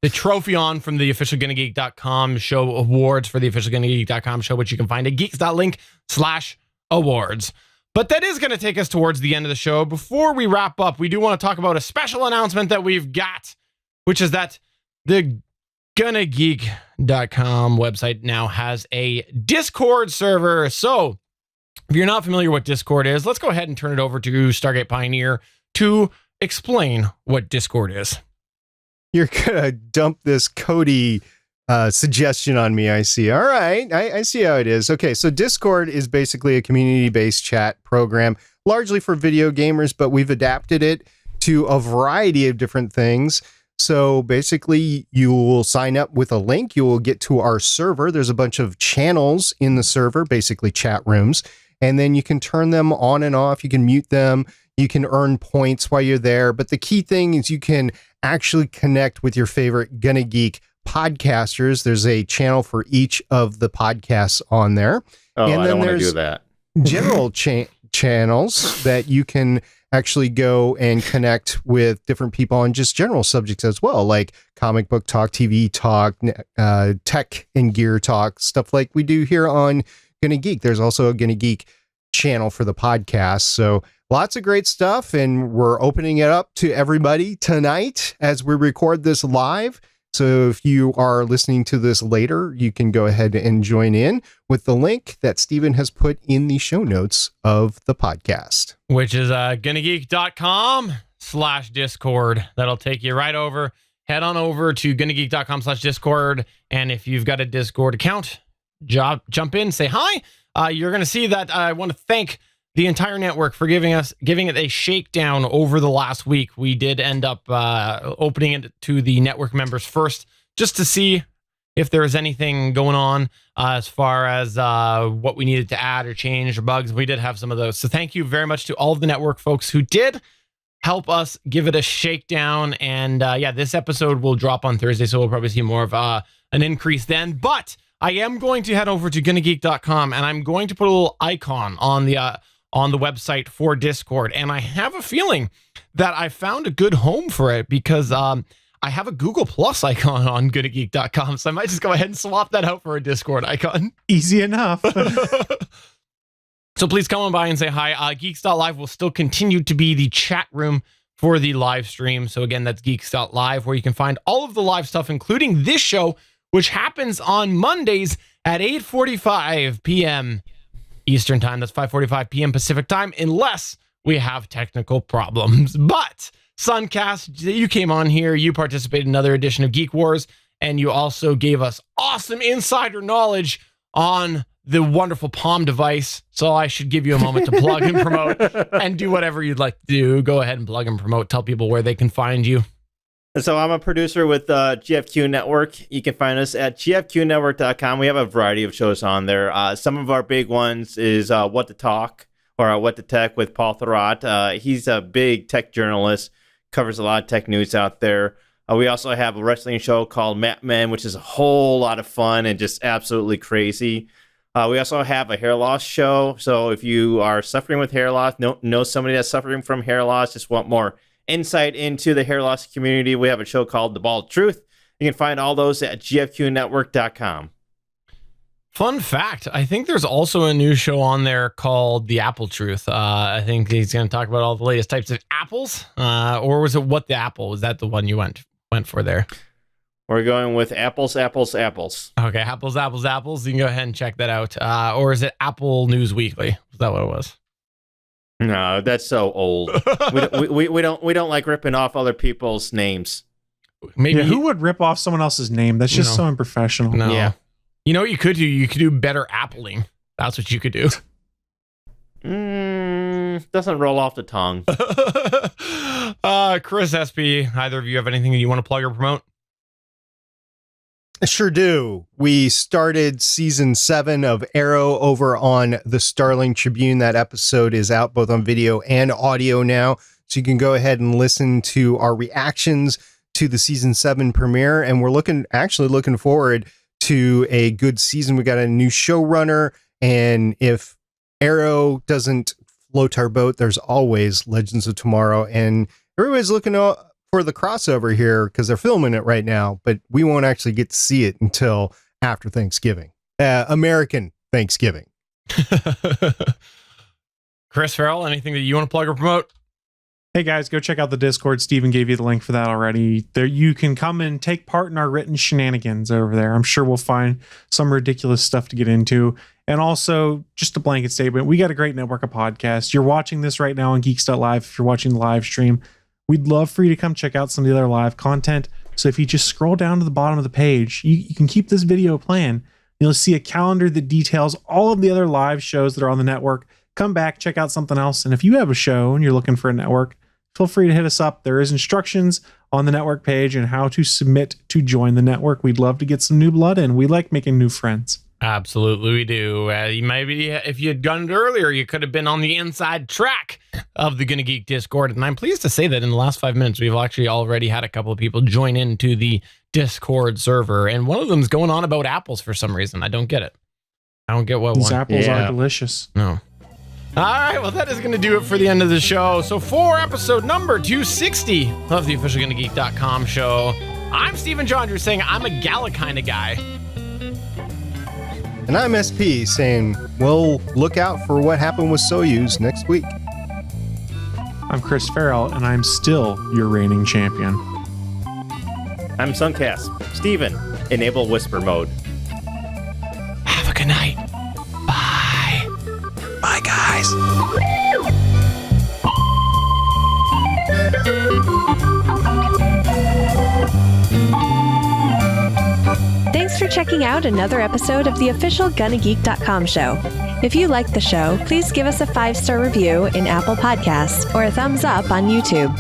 trophy on from the official GonnaGeek.com show awards for the official GonnaGeek.com show, which you can find at geeks.link/awards. But that is going to take us towards the end of the show. Before we wrap up, we do want to talk about a special announcement that we've got, which is that the GonnaGeek.com website now has a Discord server. So if you're not familiar what Discord is, let's go ahead and turn it over to Stargate Pioneer to explain what Discord is. You're gonna dump this Cody suggestion on me, I see. All right, I see how it is. Okay, so Discord is basically a community-based chat program, largely for video gamers, but we've adapted it to a variety of different things. So basically, you will sign up with a link. You will get to our server. There's a bunch of channels in the server, basically chat rooms, and then you can turn them on and off. You can mute them. You can earn points while you're there. But the key thing is you can actually connect with your favorite Gonna Geek podcasters. There's a channel for each of the podcasts on there. Oh, and I then don't want to there's do that. general channels that you can actually go and connect with different people on just general subjects as well, like comic book talk, TV talk, tech and gear talk, stuff like we do here on Gonna Geek. There's also a Gonna Geek channel for the podcast. So lots of great stuff, and we're opening it up to everybody tonight as we record this live. So if you are listening to this later, you can go ahead and join in with the link that Steven has put in the show notes of the podcast. Which is GonnaGeek.com/Discord. That'll take you right over. Head on over to GonnaGeek.com/Discord. And if you've got a Discord account, jump in, say hi. You're going to see that I want to thank the entire network for giving it a shakedown over the last week. We did end up opening it to the network members first, just to see if there was anything going on as far as what we needed to add or change or bugs. We did have some of those. So thank you very much to all of the network folks who did help us give it a shakedown. And this episode will drop on Thursday, so we'll probably see more of an increase then. But I am going to head over to gonnageek.com, and I'm going to put a little icon on the website for Discord. And I have a feeling that I found a good home for it, because I have a Google Plus icon on gonnageek.com, so I might just go ahead and swap that out for a Discord icon. Easy enough. So please come on by and say hi. Geeks.live will still continue to be the chat room for the live stream. So again, that's Geeks.live, where you can find all of the live stuff, including this show, which happens on Mondays at 8:45 p.m. Eastern Time. That's 5:45 p.m. Pacific Time, unless we have technical problems. But Suncast, you came on here, you participated in another edition of Geek Wars, and you also gave us awesome insider knowledge on the wonderful Palm device. So I should give you a moment to plug and promote and do whatever you'd like to do. Go ahead and plug and promote. Tell people where they can find you. So I'm a producer with GFQ Network. You can find us at gfqnetwork.com. We have a variety of shows on there. Some of our big ones is What to Talk, or What to Tech with Paul Thurrott. He's a big tech journalist, covers a lot of tech news out there. We also have a wrestling show called Mat Men, which is a whole lot of fun and just absolutely crazy. We also have a hair loss show. So if you are suffering with hair loss, know somebody that's suffering from hair loss, just want more insight into the hair loss community, we have a show called The Bald Truth. You can find all those at gfqnetwork.com. Fun fact, I think there's also a new show on there called The Apple Truth. I think he's going to talk about all the latest types of apples. Or was it What the Apple? Was that the one you went for there? We're going with apples. Okay, apples. You can go ahead and check that out. Or is it Apple News Weekly? Is that what it was? No, that's so old. we don't like ripping off other people's names. Maybe who would rip off someone else's name? That's just so unprofessional. No. Yeah. You know what you could do? You could do better appling. That's what you could do. Doesn't roll off the tongue. Chris, SP, either of you have anything that you want to plug or promote? I sure do. We started season 7 of Arrow over on the Starling Tribune. That episode is out both on video and audio now. So you can go ahead and listen to our reactions to the season 7 premiere. And we're looking forward to a good season. We got a new showrunner. And if Arrow doesn't float our boat, there's always Legends of Tomorrow. And everybody's looking for the crossover here because they're filming it right now, but we won't actually get to see it until after Thanksgiving. American Thanksgiving. Chris Farrell, anything that you want to plug or promote? Hey guys, go check out the Discord. Steven gave you the link for that already. There, you can come and take part in our written shenanigans over there. I'm sure we'll find some ridiculous stuff to get into. And also, just a blanket statement, we got a great network of podcasts. You're watching this right now on Geeks.live. If you're watching the live stream, we'd love for you to come check out some of the other live content. So if you just scroll down to the bottom of the page, you can keep this video playing. You'll see a calendar that details all of the other live shows that are on the network. Come back, check out something else. And if you have a show and you're looking for a network, feel free to hit us up. There is instructions on the network page and how to submit to join the network. We'd love to get some new blood in. We like making new friends. Absolutely, we do. Maybe if you had done it earlier, you could have been on the inside track of the Gonna Geek Discord. And I'm pleased to say that in the last 5 minutes, we've actually already had a couple of people join into the Discord server. And one of them's going on about apples for some reason. I don't get it. I don't get what These one. apples are delicious. No. All right, well, that is going to do it for the end of the show. So for episode number 260 of the official GonnaGeek.com show, I'm Stephen Jondrew saying I'm a Gala kind of guy. And I'm SP saying, well, look out for what happened with Soyuz next week. I'm Chris Farrell, and I'm still your reigning champion. I'm Suncast. Steven, enable whisper mode. Have a good night. Bye. Bye, guys. Thanks Thanks for checking out another episode of the official GonnaGeek.com show. If you like the show, please give us a 5-star review in Apple Podcasts or a thumbs up on YouTube.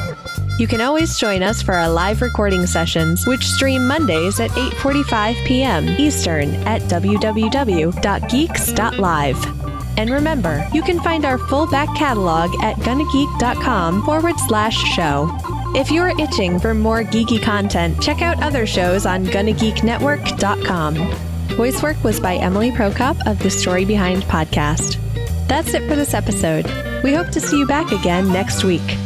You can always join us for our live recording sessions, which stream Mondays at 8:45 p.m. Eastern at www.geeks.live. And remember, you can find our full back catalog at GonnaGeek.com/show. If you're itching for more geeky content, check out other shows on GonnaGeekNetwork.com. Voice work was by Emily Prokop of the Story Behind podcast. That's it for this episode. We hope to see you back again next week.